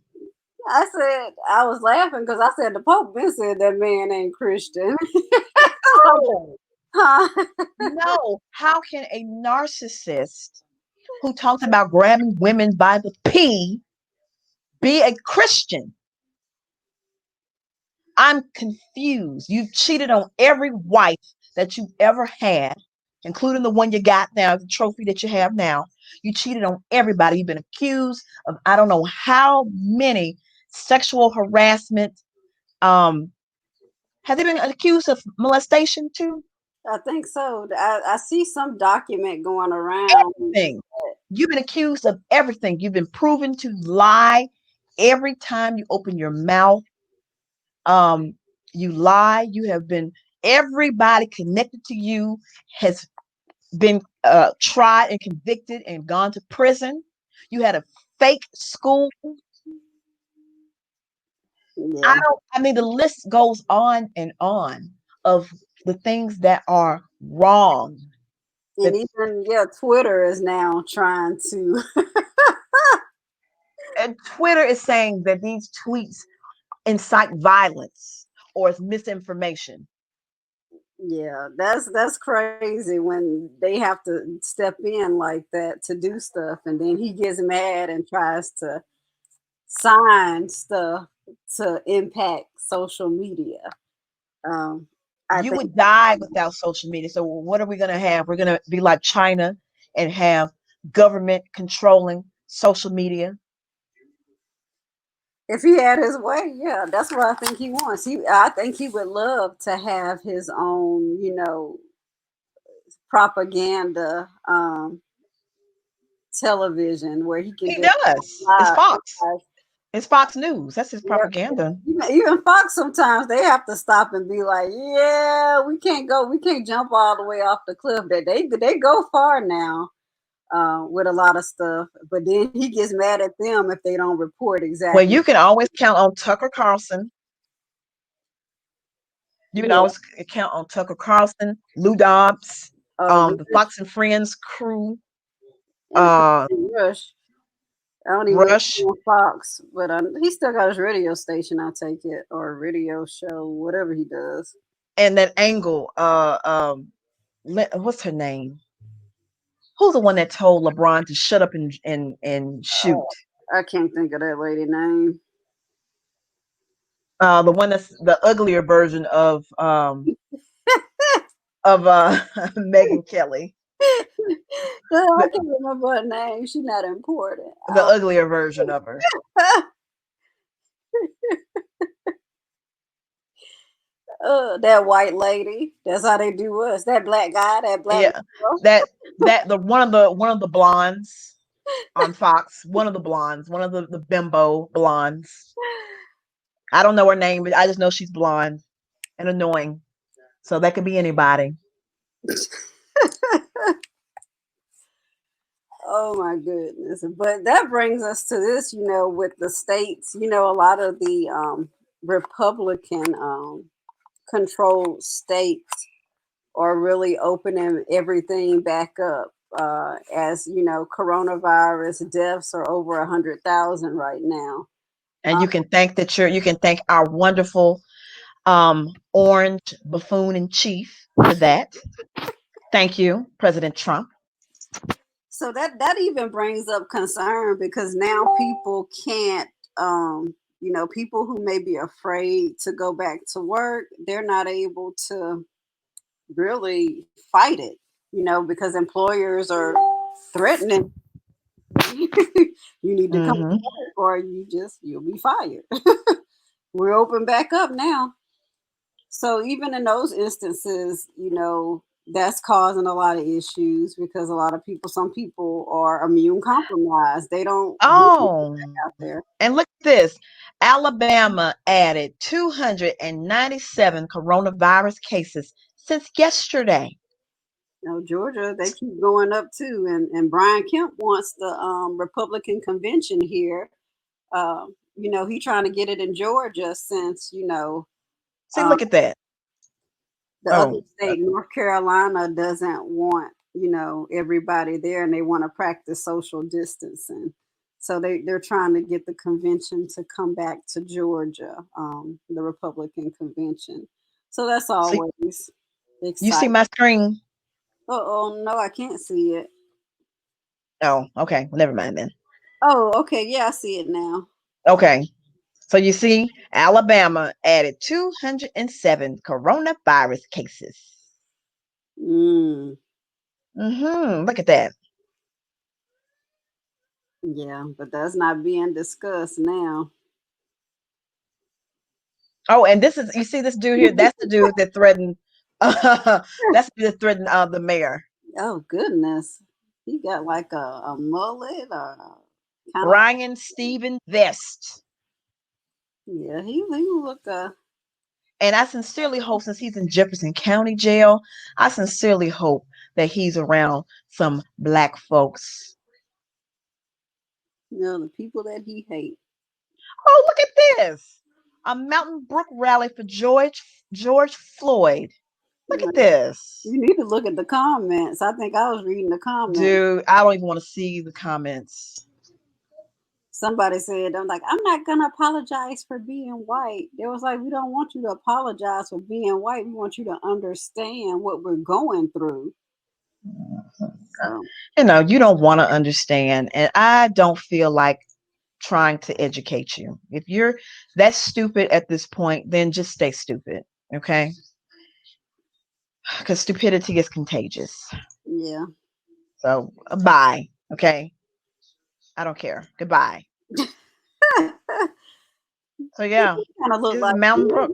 I was laughing because I said the Pope been said that man ain't Christian. Oh, Huh? no. How can a narcissist who talks about grabbing women by the P be a Christian? I'm confused. You've cheated on every wife that you ever had. including the one you got now, the trophy that you have now. You cheated on everybody. You've been accused of I don't know how many sexual harassment. Um, have they been accused of molestation too? I think so. I see some document going around. Everything. You've been accused of everything. You've been proven to lie every time you open your mouth. Um, you lie. You have been everybody connected to you has been tried and convicted and gone to prison. You had a fake school. I Yeah. don't. I mean, the list goes on of the things that are wrong. And That even, yeah, Twitter is now trying to. and Twitter is saying that these tweets incite violence or it's misinformation. Yeah, that's crazy when they have to step in like that to do stuff, and then he gets mad and tries to sign stuff to impact social media. Um, I You think would die without social media. So what are we going to have? We're going to be like China and have government controlling social media. if he had his way, yeah, that's what I think he wants. I think he would love to have his own, propaganda television where he can He just does. It's live. Fox. It's Fox News. That's his Yep. propaganda. Even Fox sometimes they have to stop and be like, "Yeah, we can't jump all the way off the cliff." They go far now with a lot of stuff, but then he gets mad at them if they don't report Well, exactly. you can always count on Tucker Carlson. You can Yeah, always count on Tucker Carlson, Lou Dobbs, Rush the Fox and Friends crew, and uh, Rush. I don't even know Rush, on Fox, but he still got his radio station. I take it, or a radio show, whatever he does. and that Angle. What's her name? Who's the one that told LeBron to shut up and shoot? I can't think of that lady name. The one that's the uglier version of Megan Kelly, Girl, I the can't remember her name. She's not important. the uglier version of her. That white lady. That's how they do us. That black guy, that black Yeah, girl. that the one of the blondes on Fox, one of the bimbo blondes. I don't know her name, but I just know she's blonde and annoying. So that could be anybody. Oh my goodness. But that brings us to this, with the states, a lot of the Republican controlled states are really opening everything back up. As you know, coronavirus deaths are over 100,000 right now. And you can thank our wonderful orange buffoon in chief for that. Thank you, President Trump. So that even brings up concern because now people can't, people who may be afraid to go back to work, they're not able to really fight it, because employers are threatening you need to come to Hmm. work or you'll be fired. We're open back up now. So even in those instances, that's causing a lot of issues because a lot of people, some people are immune compromised. They don't want to get Oh, back out there. and look at this. Alabama added 297 coronavirus cases since yesterday. Georgia, they keep going up too. And Brian Kemp wants the Republican convention here. He trying to get it in Georgia since, See, um, look at that. the other Oh, state, North Carolina, doesn't want, everybody there and they want to practice social distancing. So they're trying to get the convention to come back to Georgia, the Republican convention. So that's see, always you see exciting. my screen? Oh, no, I can't see it. Oh, okay. Well, never mind then. Oh, okay. Yeah, I see it now. Okay. So you see, Alabama added 207 coronavirus cases. Mm. Look at that. Yeah, but that's not being discussed now. Oh, and this is, you see this dude here? That's the dude that threatened. That's the dude that threatened the mayor, Oh goodness, he got like a mullet or kind of. Brian Stephen Vest. Yeah, he look And I sincerely hope, since he's in Jefferson County Jail, I sincerely hope that he's around some black folks. the people that he hate. Oh, look at this. A Mountain Brook rally for George Floyd. Look You at this. need to look at the comments. I think I was reading the comments. Dude, I don't even want to see the comments. Somebody said, "I'm like, I'm not gonna apologize for being white." It was like, we don't want you to apologize for being white. We want you to understand what we're going through. So You don't want to understand. And I don't feel like trying to educate you. If you're that stupid at this point, then just stay stupid. Okay? Because stupidity is contagious. yeah, So bye. Okay. I don't care. Goodbye. So yeah, kind of look this is like Mountain Brook.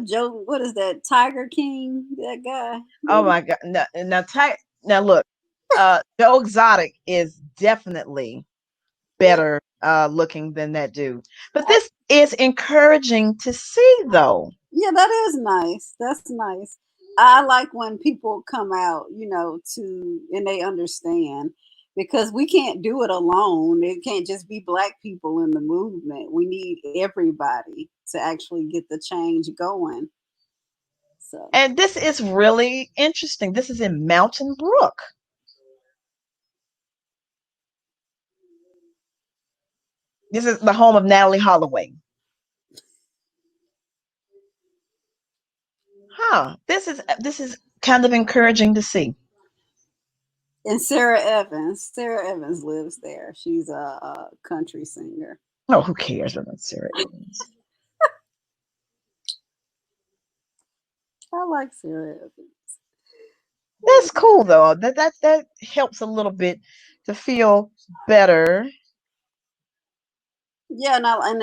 Joe. What is that? Tiger King? That guy? Oh my God. Now look, Joe Exotic is definitely better looking than that dude. But this is encouraging to see though. Yeah, that is nice. That's nice. I like when people come out, to and they understand because we can't do it alone. It can't just be black people in the movement. We need everybody to actually get the change going. So, And this is really interesting. This is in Mountain Brook. This is the home of Natalie Holloway. Huh. This is kind of encouraging to see. and Sarah Evans lives there. She's a country singer. Oh, who cares about Sarah Evans? I like Sarah Evans. That's cool though. That helps a little bit to feel better. Yeah, and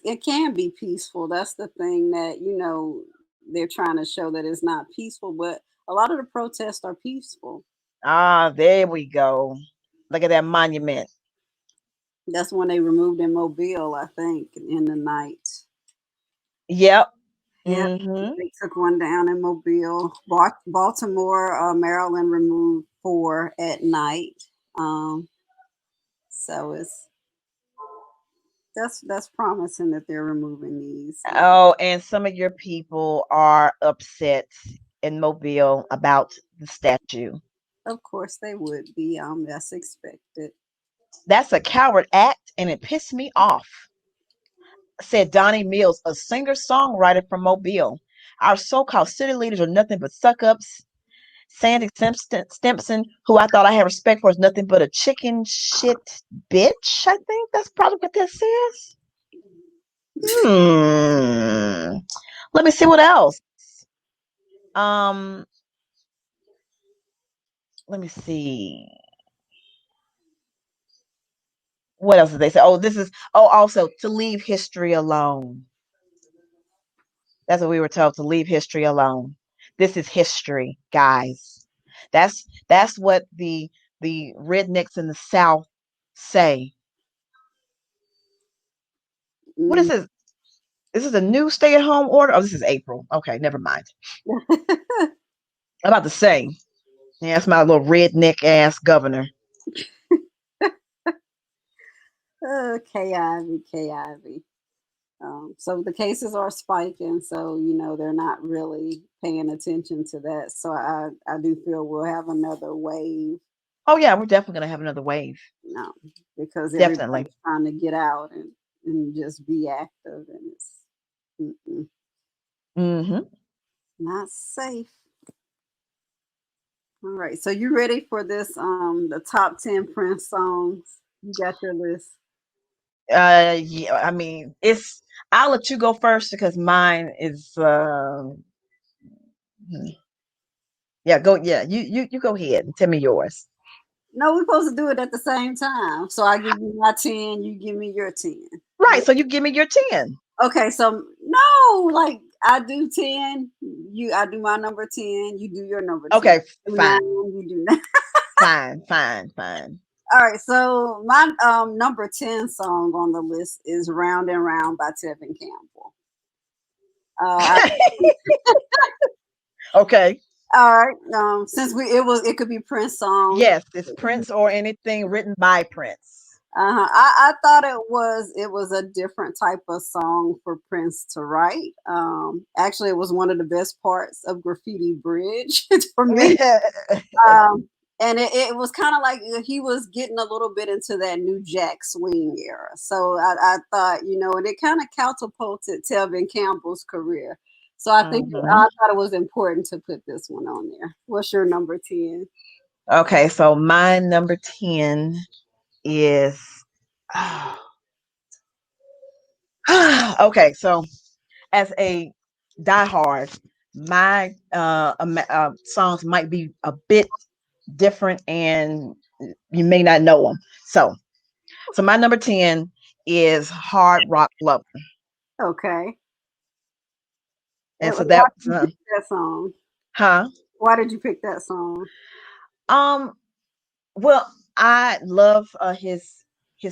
it can be peaceful. That's the thing that they're trying to show that it's not peaceful, but a lot of the protests are peaceful. Ah, there we go. Look at that monument. That's when they removed in Mobile, I think, in the night. Yep. Yeah, Mm-hmm. they took one down in Mobile. Baltimore, Maryland removed four at night. Um, so that's promising that they're removing these. Oh, and some of your people are upset in Mobile about the statue. Of course, they would be. That's expected. That's a coward act, and it pissed me off, said Donnie Mills, a singer-songwriter from Mobile. Our so-called city leaders are nothing but suck-ups. Sandy Stimpson, who I thought I had respect for, is nothing but a chicken shit bitch. I think that's probably what this is. Hmm. Let me see what else. Um, let me see. What else did they say? Oh, also to leave history alone. That's what we were told, to leave history alone. This is history, guys. That's what the rednecks in the South say. What is Mm. this? This is a new stay-at-home order. Oh, this is April. Okay, never mind. I'm about to say, yeah, that's my little redneck ass governor. KIV. So the cases are spiking, so they're not really paying attention to that. So I do feel we'll have another wave, Oh yeah, we're definitely gonna have another wave. um, because Definitely. everybody's trying to get out and just be active, and it's Mm-hmm. not safe. All right, so you ready for this? The top 10 Prince songs. You got your list. Yeah, I mean, it's. I'll let you go first because mine is. Yeah, go. Yeah, you go ahead and tell me yours. No, we're supposed to do it at the same time. So I give you my 10, you give me your 10. Right. So you give me your 10. Okay, so no, like I do 10, I do my number 10, you do your number 10. Okay, Do fine, 9, you do 9. fine. All right, so my number 10 song on the list is Round and Round by Tevin Campbell. I, Okay. all right, since it could be Prince songs. Yes, it's Prince or anything written by Prince. I thought it was a different type of song for Prince to write. Actually, it was one of the best parts of Graffiti Bridge for me. Um, and it was kind of like he was getting a little bit into that new Jack Swing era. So I thought, and it kind of catapulted Tevin Campbell's career. So I Hmm. thought it was important to put this one on there. What's your number 10? Okay, so my number 10 is okay, so as a diehard, my songs might be a bit different and you may not know them. So my number 10 is Hard Rock Lover. Okay. And And so why that's did you pick that song? huh? Why did you pick that song? Um well, I love his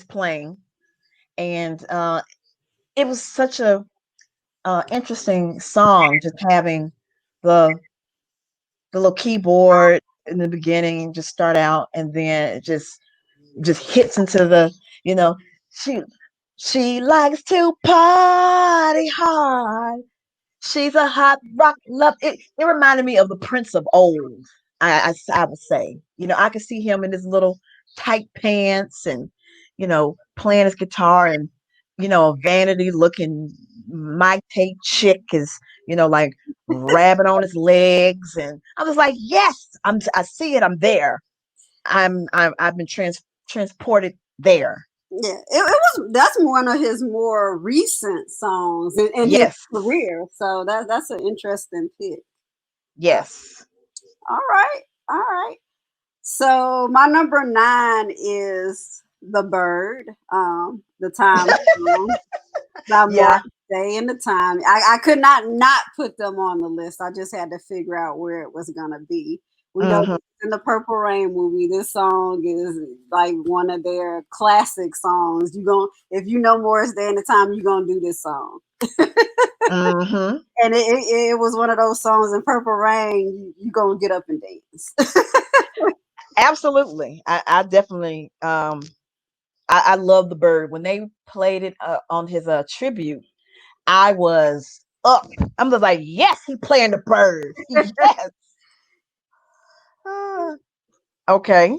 playing, and it was such a interesting song, just having the the little keyboard in the beginning just start out, and then it just hits into the, you know, she she likes to party hard. She's a hot rock love. It reminded me of the Prince of old. I would say, I could see him in his little tight pants and, playing his guitar, and, a vanity looking Mike Tate chick is, like grabbing on his legs. And I was like, yes, I see it. I'm there. I've been transported there. Yeah, it was. That's one of his more recent songs in his Yes. career. So that's an interesting pick. Uh, Yes. all right, all right. So my number 9 is "The Bird," the time song by Yeah. Morris Day and the Time. I could not put them on the list. I just had to figure out where it was gonna be. We know Hmm. in the Purple Rain movie, this song is like one of their classic songs. If you know Morris Day and the Time, you're gonna do this song. Hmm. And it was one of those songs in Purple Rain. You gonna get up and dance. Absolutely. I definitely I love the bird. When they played it on his tribute, I was up. I'm just like, yes, he playing the bird. Yes. Ah, okay.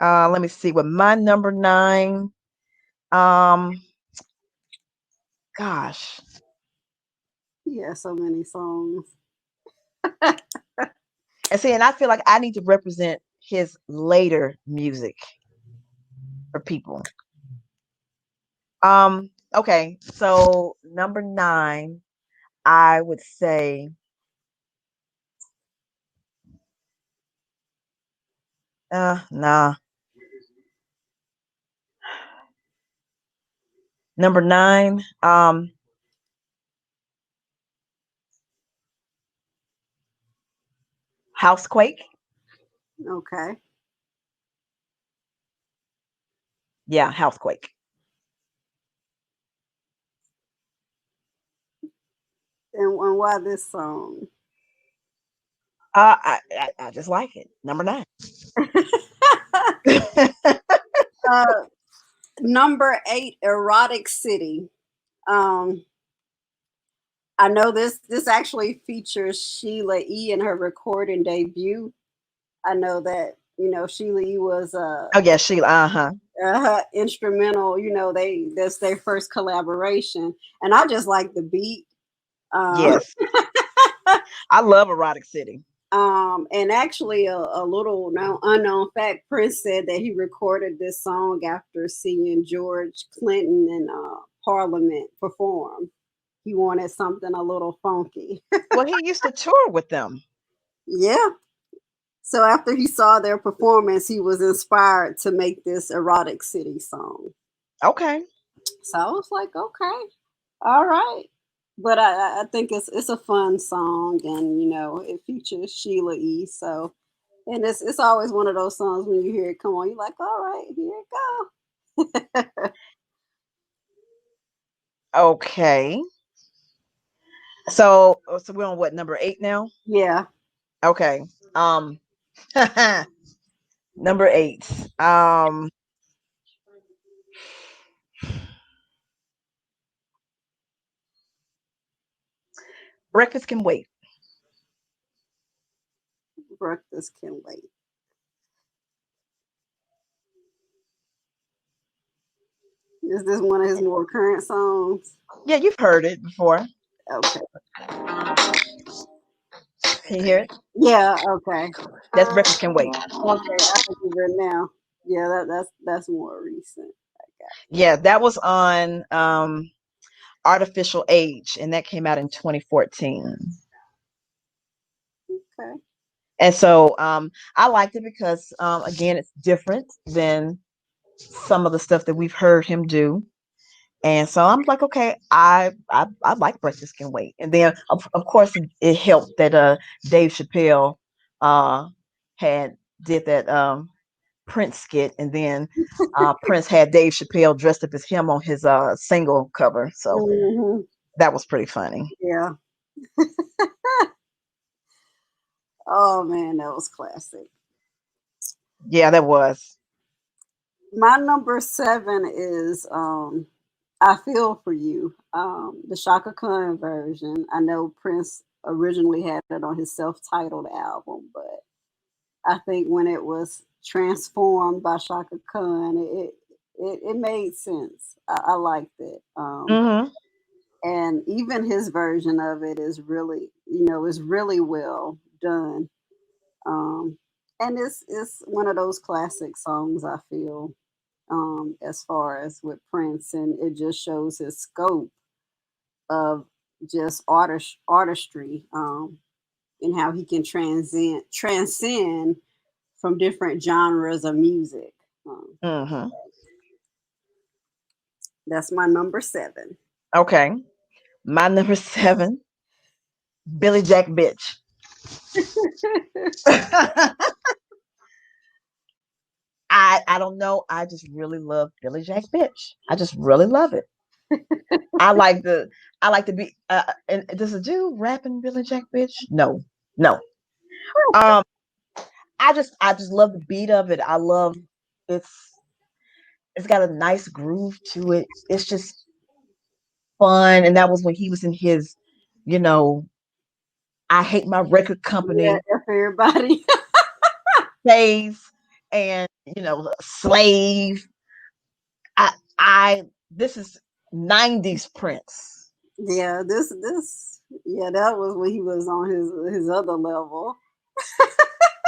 Let me see. With my number 9, um, gosh, Yeah, so many songs. and see, and I feel like I need to represent his later music for people. Okay, so number 9, I would say, nah. Number 9, Housequake. Okay. Yeah, Housequake. And why this song? I just like it. Number 9. uh, Number 8, Erotic City. Um, I know this actually features Sheila E. in her recording debut. I know that Sheila E. was Oh yeah, Sheila. Uh-huh. instrumental. That's their first collaboration, and I just like the beat. Um, Yes. I love Erotic City. and actually, a little unknown fact: Prince said that he recorded this song after seeing George Clinton in Parliament perform. He wanted something a little funky. Well, he used to tour with them. Yeah, So after he saw their performance, he was inspired to make this Erotic City song. Okay. So I was like, okay, all right. But I think it's a fun song, and it features Sheila E. So, and it's always one of those songs when you hear it come on, you're like, all right, here it go. Okay. So we're on what, number 8 now? Yeah, Okay. Um number 8. Um Breakfast Can Wait. Breakfast Can Wait. Is this one of his more current songs? Yeah, you've heard it before. Okay. Can you hear it? Yeah. Okay. That's Breakfast Can Wait. Okay. I can hear it now. Yeah. That's more recent. Yeah, that was on Artificial Age, and that came out in 2014. Okay. And so I liked it because again, it's different than some of the stuff that we've heard him do. And so I'm like, okay, I like Breakfast Can Wait. And then of course it helped that Dave Chappelle uh had did that Prince skit, and then Prince had Dave Chappelle dressed up as him on his single cover. So Hmm. that was pretty funny. Yeah. Oh man, that was classic. Yeah, that was. My number 7 is I Feel For You. The Shaka Khan version. I know Prince originally had it on his self-titled album, but I think when it was transformed by Shaka Khan, it made sense. I liked it. Hmm. And even his version of it is really well done. Um, and it's one of those classic songs, I feel, as far as with Prince, and it just shows his scope of just artistry, and how he can transcend from different genres of music. Um, Hmm. that's my number 7. Okay. My number 7, Billy Jack Bitch. I don't know. I just really love Billy Jack Bitch. I just really love it. I like the I like to be and does a dude rapping Billy Jack Bitch? No. No. Um I just love the beat of it. I love it's it's got a nice groove to it. It's just fun, and that was when he was in his, you know, I hate my record Yeah, company F everybody. phase, and slave. I this is 90s Prince. Yeah, yeah, that was when he was on his other level.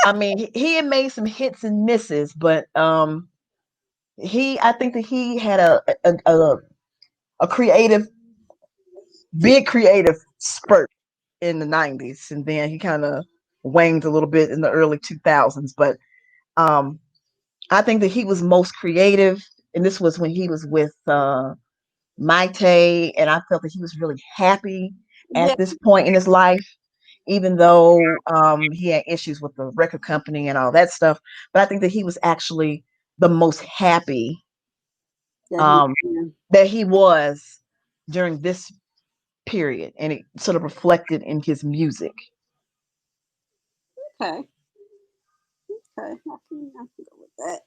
I mean, he had made some hits and misses, but he I think that he had a creative, big creative spurt in the 90s, and then he kind of waned a little bit in the early 2000s. But um, I think that he was most creative, and this was when he was with Maite, and I felt that he was really happy Yeah, at this point in his life, even though he had issues with the record company and all that stuff. But I think that he was actually the most happy that he um, yeah. that he was during this period, and it sort of reflected in his music. Okay, okay, I can go with that.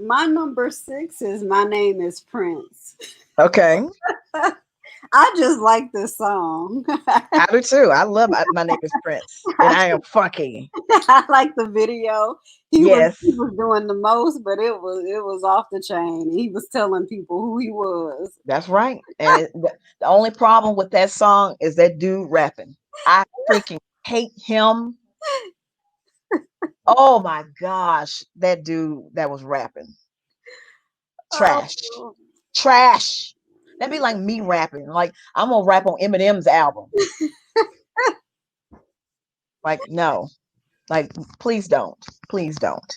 My number 6 is My Name Is Prince. Okay, I just like this song. I do too. I love My Name Is Prince, and I am funky. I like the video. He was Yes, he was doing the most, but it was off the chain. He was telling people who he was. that's right. And the only problem with that song is that dude rapping. I freaking hate him. Oh my gosh, that dude that was rapping. Trash. Oh, Trash. That'd be like me rapping. Like I'm gonna rap on Eminem's album. Like, no. Like, please don't. Please don't.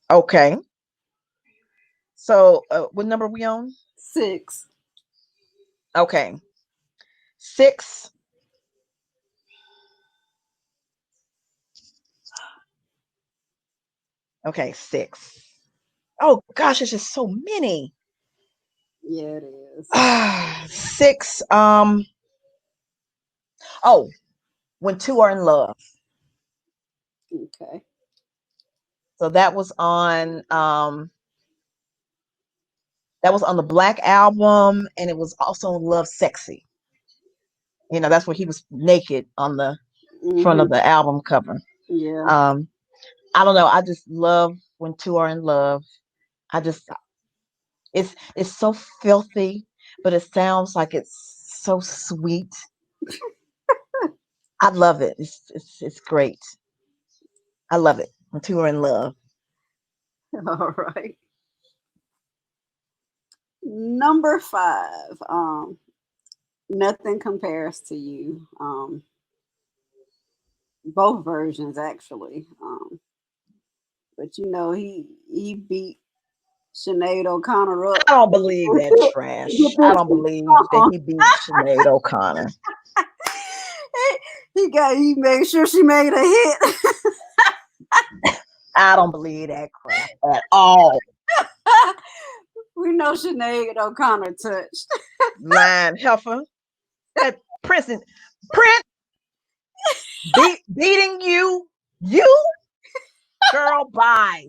Okay. So, what number are we on? 6. Okay. Six. Okay, six. Oh gosh, it's just so many. Yeah, it is. Six. Oh, when two are in love. Okay. So that was on the Black album, and it was also on Love Sexy. That's where he was naked on the front Mhm. of the album cover. Yeah. Um, I don't know. I just love when two are in love. I just it's so filthy, but it sounds like it's so sweet. I love it. It's great. I love it when two are in love. All right. Number 5. Nothing compares to you. Both versions actually. But he beat Sinead O'Connor up. I don't believe that With trash. I this don't believe that song. he beat Sinead O'Connor. He made sure she made a hit. I don't believe that crap at all. We know Sinead O'Connor touched. Line heifer. That Prince beating you girl, bye,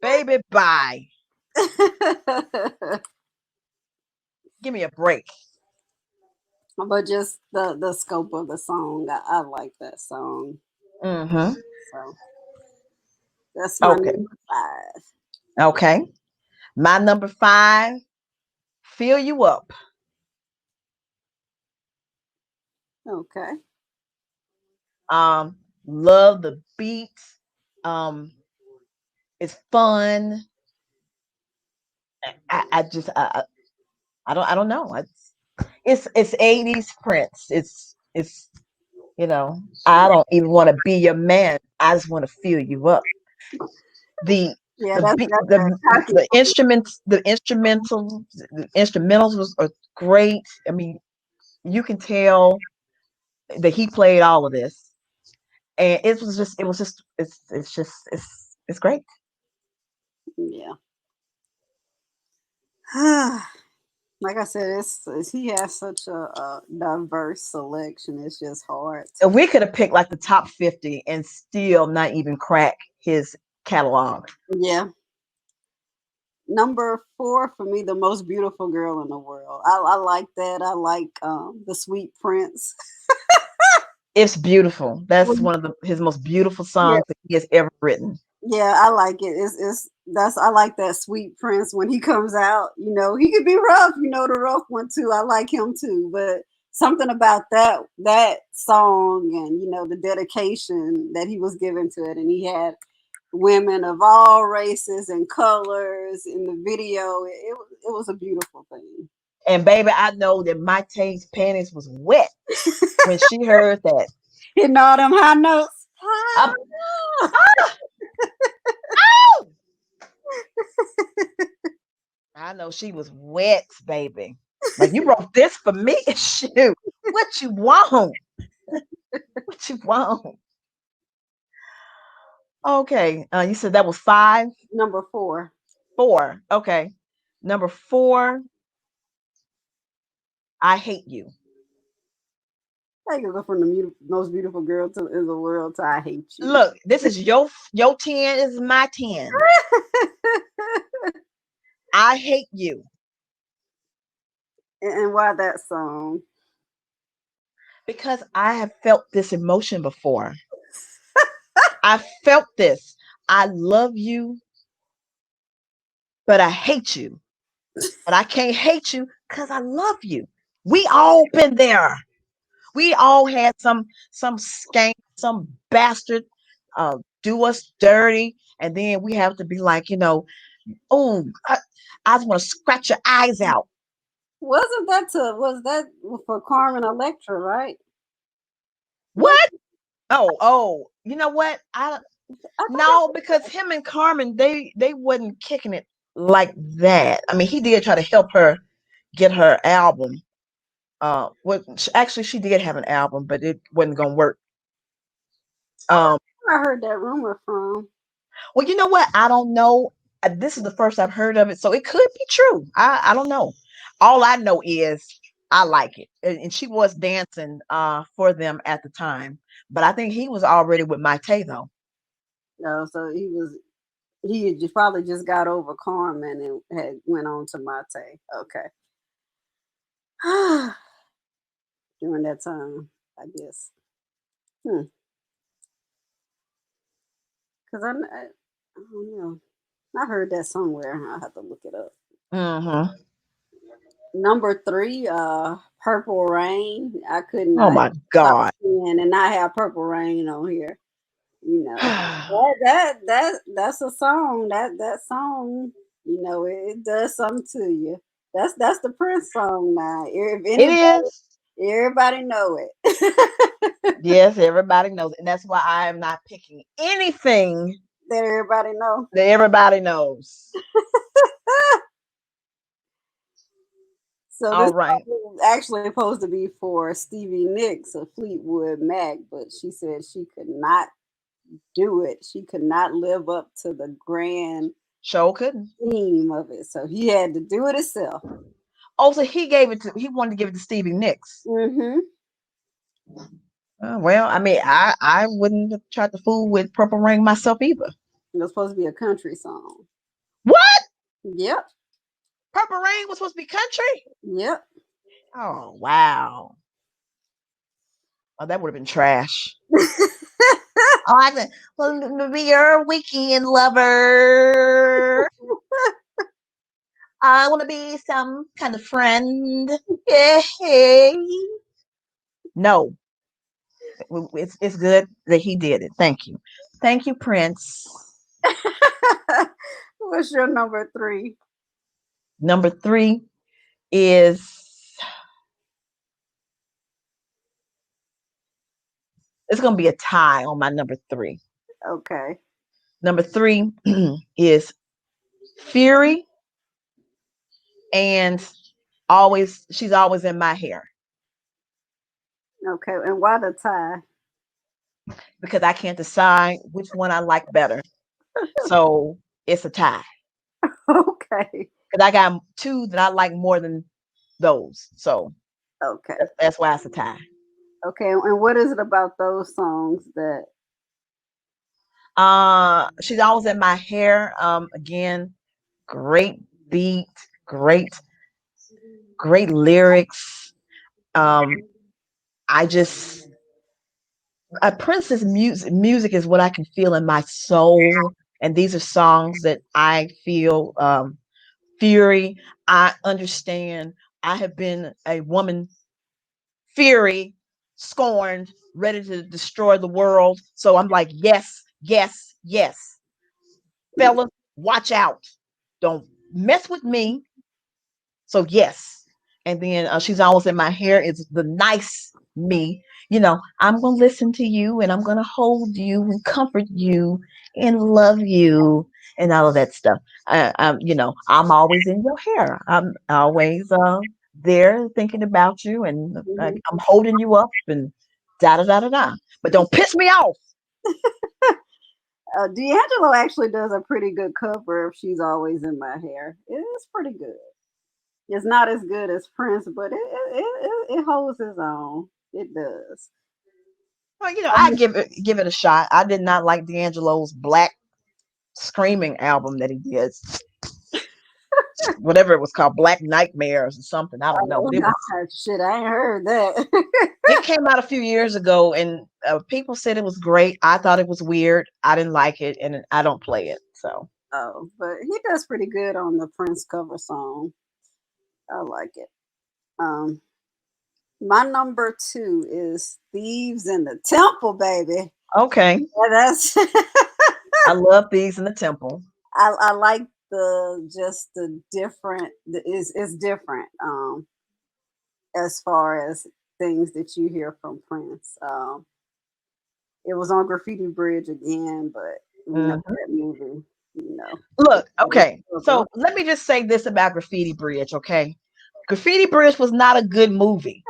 baby, bye. Give me a break. But just the scope of the song, I like that song. Mm-hmm. So that's my Okay. number 5. Okay. My number five, fill you up. Okay. Love the beat. Um, it's fun. I just I don't know. It's 80s Prince. I don't even want to be your man. I just want to fill you up. The Yeah, the that's beat that's that cocky. the instruments the instrumentals are great. I mean, you can tell that he played all of this, and it's great. Yeah. Like I said, he has such a diverse selection. It's just hard And to. we could have picked like the top 50 and still not even crack his catalog. Yeah. Number 4 for me, the most beautiful girl in the world. I like that. I like the Sweet Prince. It's beautiful. That's When- one of his most beautiful yeah, songs that he has ever written. yeah, I like it. It's that's I like that Sweet Prince when he comes out. He could be rough. The rough one too. I like him too. But something about that song and the dedication that he was given to it, and he had women of all races and colors in the video. It was a beautiful thing. And baby, I know that my Tate's panties was wet when she heard that. Hitting all them high notes. Um, I know she was wet, baby. Like, you wrote this for me? Shoot. What you want? What you want? Okay. You said that was five, Number 4. four. Okay. Number four, I hate you. I can go from the most beautiful girl in the world to I hate you. Look, this is your 10, this is my 10. I hate you And why that song? because I have felt this emotion before. I felt this. I love you, but I hate you. But I can't hate you because I love you. We all been there. We all had some skank, some bastard do us dirty, and then we have to be like, oh, I just want to scratch your eyes out. Wasn't that to was that for Carmen Electra, right? Was What? Oh, you know what? I I thought that No, because him and Carmen, they wasn't kicking it like that. I mean, he did try to help her get her album. Actually, she did have an album, but it wasn't gonna work. Um, I heard that rumor from. well, you know what? I don't know. This is the first I've heard of it, so it could be true. I don't know. All I know is I like it, and she was dancing for them at the time. But I think he was already with my Tay though. No, so he had just probably just got over Carmen and had went on to Mate. Okay. During that time, I guess. Hmm. Cause I don't know. I heard that somewhere. I'll have to look it up. Hmm. Number three, Purple Rain. I could Oh not my top God. 10 and not have Purple Rain on here. You know, that's a song. That song, it does something to you. That's the Prince song now. If It anybody, is. everybody know it. Yes, everybody knows, and that's why I am not picking anything That everybody know. that everybody knows. So this All right. song is actually supposed to be for Stevie Nicks of Fleetwood Mac, but she said she could not do it. She could not live up to the grand Show couldn't. theme of it. So he had to do it himself. Also, he wanted to give it to Stevie Nicks. Mm-hmm. Well, I mean, I wouldn't have tried to fool with Purple Rain myself either. It was supposed to be a country song. What? Yep. Purple Rain was supposed to be country? Yep. Oh, wow. Oh, that would have been trash. Oh, I said, well, be your weekend lover. I want to be some kind of friend. Yeah. No, it's good that he did it. Thank you, Prince. What's your number three? Number three is it's going to be a tie on my number three. Okay. Number three is Fury, and always she's always in my hair Okay. And why the tie? because I can't decide which one I like better. So it's a tie Okay. because I got two that I like more than those. So Okay. that's why it's a tie. Okay. And what is it about those songs that? She's always in my hair. Again, great beat, great, great lyrics. Um, I just Prince's music is what I can feel in my soul, and these are songs that I feel. Fury, I understand. I have been a woman, fury, scorned, ready to destroy the world. So I'm like, yes, yes, yes, fellas, watch out, don't mess with me. So yes, and then she's always in my hair. It's the nice me. I'm gonna listen to you, and I'm gonna hold you and comfort you and love you and all of that stuff. I'm always in your hair. I'm always there thinking about you, and Mhm. I'm holding you up and da da da da da. But don't piss me off. D'Angelo actually does a pretty good cover of "She's Always in My Hair." It is pretty good. It's not as good as Prince, but it holds its own. It does. Well, I give it a shot. I did not like D'Angelo's Black Screaming album that he did, whatever it was called, Black Nightmares or something. I don't know, Oh, but it was shit, I ain't heard that. it came out a few years ago, and people said it was great. I thought it was weird. I didn't like it, and I don't play it. So Oh, but he does pretty good on the Prince cover song. I like it. Um, my number two is "Thieves in the Temple," baby. okay, Yeah, that's I love Thieves in the Temple. I like the just the different is different as far as things that you hear from Prince. It was on Graffiti Bridge again, but we know Mhm. that movie. You know, Look, it was okay. So let me just say this about Graffiti Bridge, okay? Graffiti Bridge was not a good movie,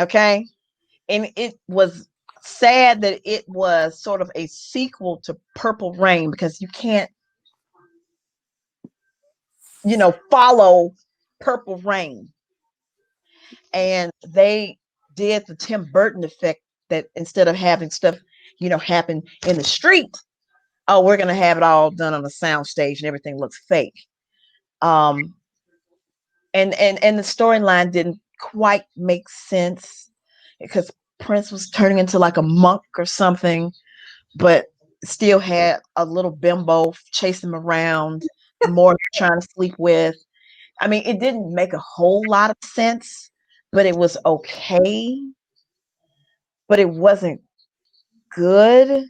okay? And it was sad that it was sort of a sequel to Purple Rain because you can't, follow Purple Rain. And they did the Tim Burton effect that instead of having stuff, happen in the street, oh, we're gonna have it all done on a sound stage and everything looks fake. Um, and the storyline didn't quite make sense because Prince was turning into like a monk or something, but still had a little bimbo chasing him around, more trying to sleep with. I mean, it didn't make a whole lot of sense, but it was okay. But it wasn't good,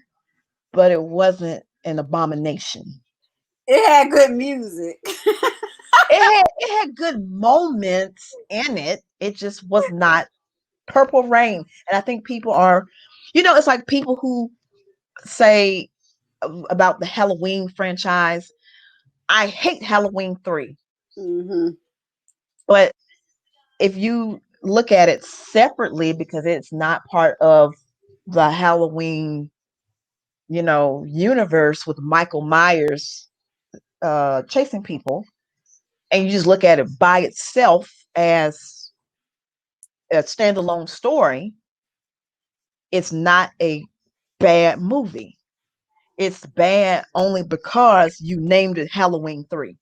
but it wasn't an abomination. it had good music. It had good moments in it. It just was not Purple Rain. And I think people are, it's like people who say about the Halloween franchise, I hate Halloween 3. Hmm. But if you look at it separately, because it's not part of the Halloween, universe with Michael Myers chasing people, and you just look at it by itself as a standalone story, it's not a bad movie. It's bad only because you named it Halloween 3.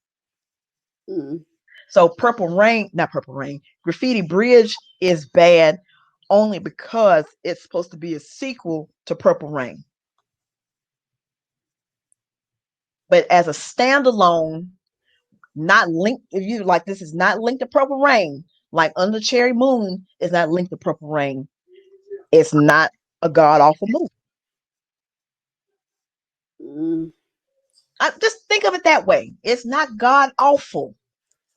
Mm. So not Purple Rain, Graffiti Bridge is bad only because it's supposed to be a sequel to Purple Rain. But as a standalone, not linked, if you like, this is not linked to Purple Rain, like Under Cherry Moon is not linked to Purple Rain. It's not a god awful movie. Mm. I just think of it that way. It's not god awful.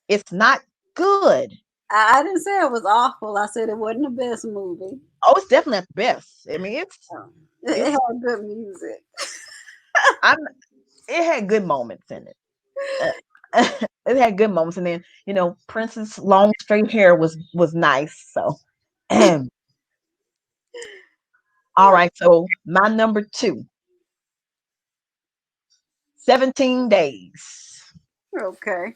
It's not good. I didn't say it was awful. I said it wasn't the best movie. Oh, it's definitely not the best. I mean, it's It it's had good music. I'm it had good moments in it. It had good moments, and then Prince's long straight hair was nice. So, all right. So my number two, 17 Days. Okay.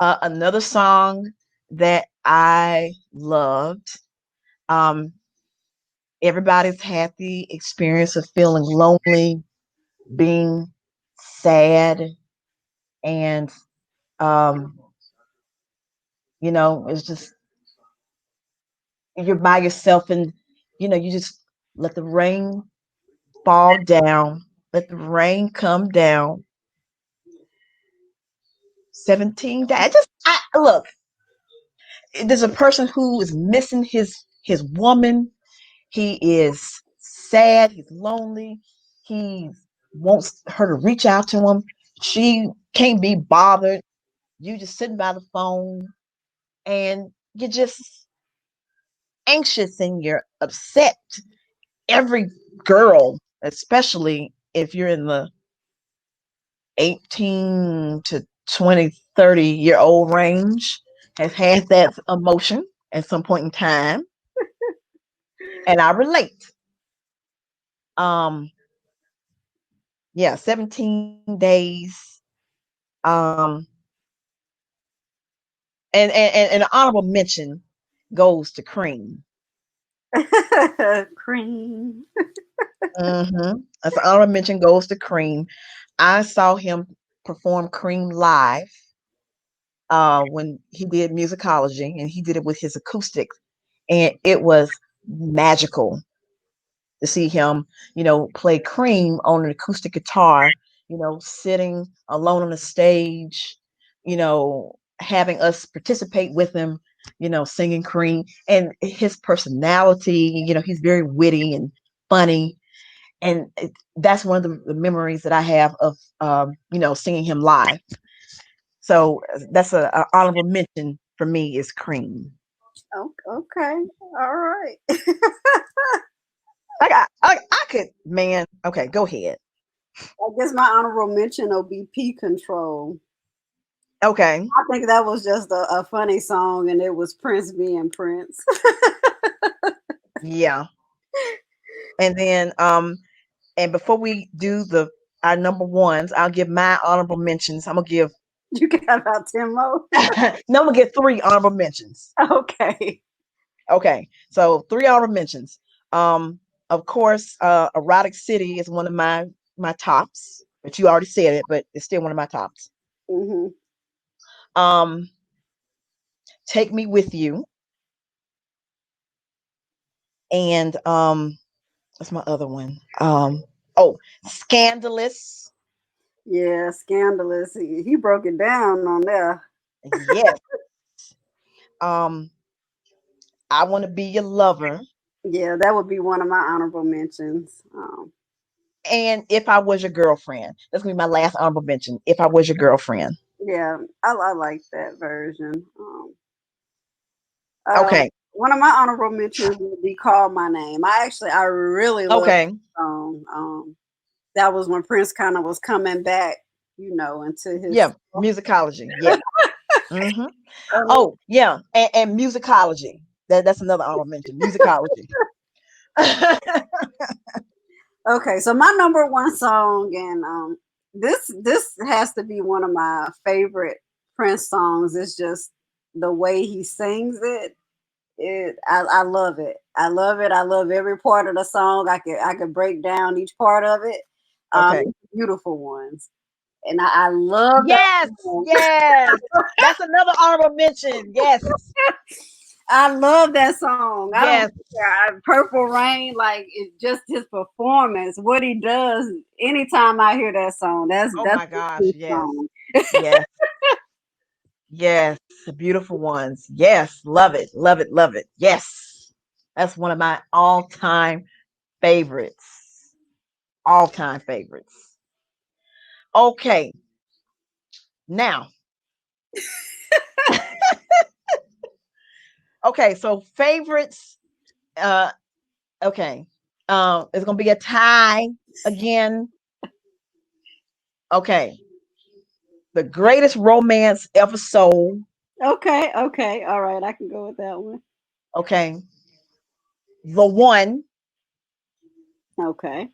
Another song that I loved. Um, everybody's had the experience of feeling lonely, being sad, and um, it's just you're by yourself, and you just let the rain fall down, let the rain come down. 17 days. Look, there's a person who is missing his woman. He is sad. He's lonely. He wants her to reach out to him. She can't be bothered. You just sitting by the phone, and you're just anxious and you're upset. Every girl, especially if you're in the 18 to 20, 30-year old range, has had that emotion at some point in time. And I relate. Um, yeah, 17 days. Um, and an honorable mention goes to Cream. Cream. As an honorable mention goes to Cream. I saw him perform Cream live when he did musicology, and he did it with his acoustic, and it was magical to see him, play Cream on an acoustic guitar, sitting alone on the stage, having us participate with him, singing Cream, and his personality, he's very witty and funny, And that's one of the memories that I have of singing him live. So that's a honorable mention for me is Cream. Okay. All right. I could, man. Okay, go ahead. I guess my honorable mention will be P Control. Okay, I think that was just a funny song, and it was Prince being Prince. yeah. And then and before we do the our number ones, I'll give my honorable mentions. I'm gonna give You got about 10 more? no, I'm gonna get three honorable mentions. Okay. Okay, so three honorable mentions. Of course, Erotic City is one of my tops, but you already said it, but it's still one of my tops. Hmm. Um, Take Me With You, and what's my other one? Oh, Scandalous. Yeah, Scandalous. He broke it down on there. Yes. Um, I Want to Be Your Lover, Yeah, that would be one of my honorable mentions. and If I Was Your Girlfriend. That's gonna be my last honorable mention. If I Was Your Girlfriend. Yeah, I like that version. Okay. One of my honorable mentions would be "Call My Name." I really love Okay. that song. That was when Prince kind of was coming back, into his. Yeah. Musicology. Yeah. Hmm. Um, Oh, yeah. And musicology. That's another honorable mention. Musicology. okay, so my number one song, and this has to be one of my favorite Prince songs. It's just the way he sings it. I love it. I love it. I love every part of the song. I could break down each part of it. Okay. It's beautiful ones, and I love that Yes. song. Yes. That's another honorable mention. Yes. I love that song. I don't Yes. care. Purple Rain, like it's just his performance, what he does. Anytime I hear that song, Oh that's my a gosh. good Yes. song. Yes. Yes. The beautiful ones. Yes. Love it. Love it. Love it. Yes. That's one of my all-time favorites. All-time favorites. Okay. Now, okay, so favorites, uh, okay. It's gonna be a tie again. Okay. The greatest romance ever sold. Okay, all right, I can go with that one. Okay. The one. Okay,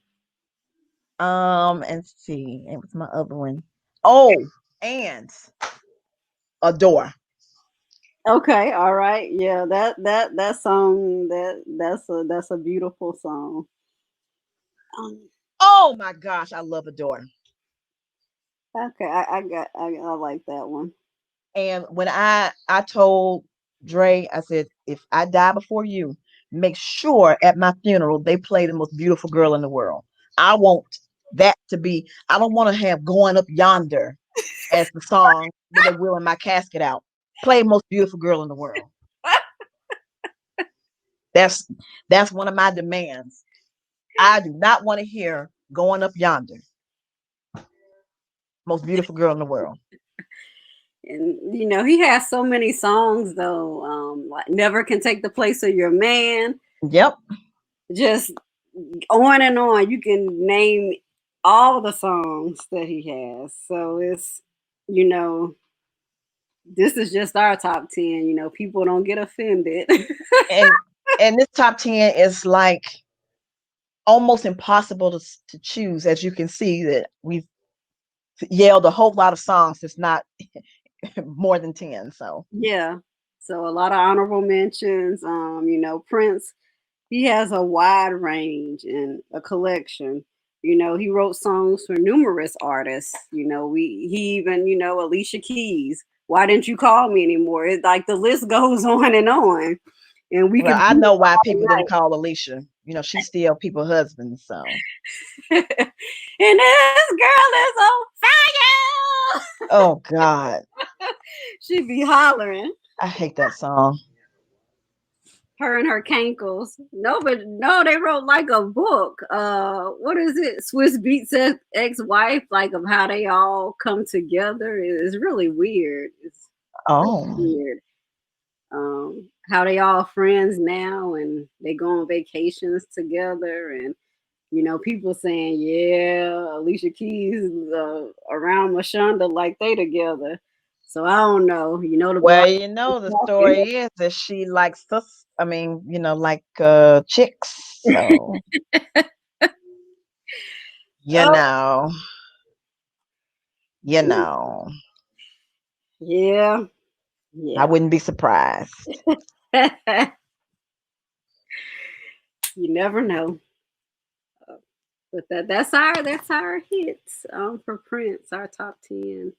And let's see. And what's my other one? Oh, and Adore. okay, all right, yeah, that song that's a beautiful song. Um, Oh my gosh, I love Adore. okay, I like that one. And when I told Dre, I said, if I die before you, make sure at my funeral they play the most beautiful girl in the world. I want that to be. I don't want to have "Going Up Yonder" as the song that they're wheeling my casket out. Play most beautiful girl in the world. That's that's one of my demands. I do not want to hear "Going Up Yonder." Most beautiful girl in the world. And he has so many songs though, like "Never Can Take the Place of Your Man." Yep. Just on and on. You can name all the songs that he has. So it's, you know, this is just our top 10. People don't get offended. And this top 10 is like almost impossible to choose, as you can see that we've yelled a whole lot of songs. It's not more than 10. So Yeah. So a lot of honorable mentions. Prince, he has a wide range and a collection. He wrote songs for numerous artists. He even, Alicia Keys. Why didn't you call me anymore? It's like the list goes on and on. And we well, could I do know it why people all didn't call Alicia. She's still people's husband. So night. And this girl is on fire. oh God, She be hollering. I hate that song. her and her cankles. No, but no, they wrote like a book. What is it? Swiss Beats ex-wife, like of how they all come together. It's really weird. It's really Oh, weird. How they all friends now and they go on vacations together and people saying, yeah, Alicia Keys around Mashonda like they together. So I don't know. The blog well, is the talking. story is that she likes us. I mean, like chicks. So, you Oh, know, you know, yeah, I yeah. wouldn't be surprised. You never know. But that's our hits for Prince, our top 10.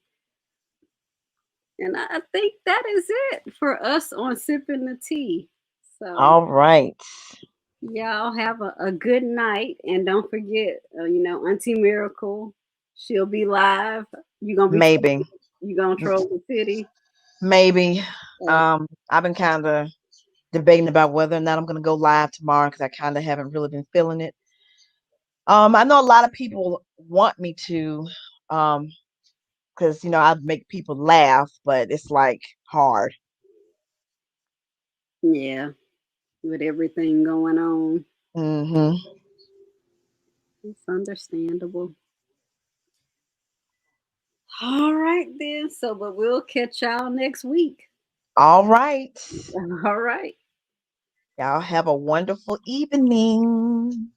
And I think that is it for us on Sipping the Tea. So All right. y'all have a good night and don't forget, Auntie Miracle, she'll be live. You gonna be Maybe. you gonna troll the city. Maybe. Oh, I've been kind of debating about whether or not I'm going to go live tomorrow because I kind of haven't really been feeling it. I know a lot of people want me to, because I make people laugh, but it's like hard. yeah, with everything going on. Hmm. It's understandable. All right then. So but we'll catch y'all next week. All right. All right. Y'all have a wonderful evening.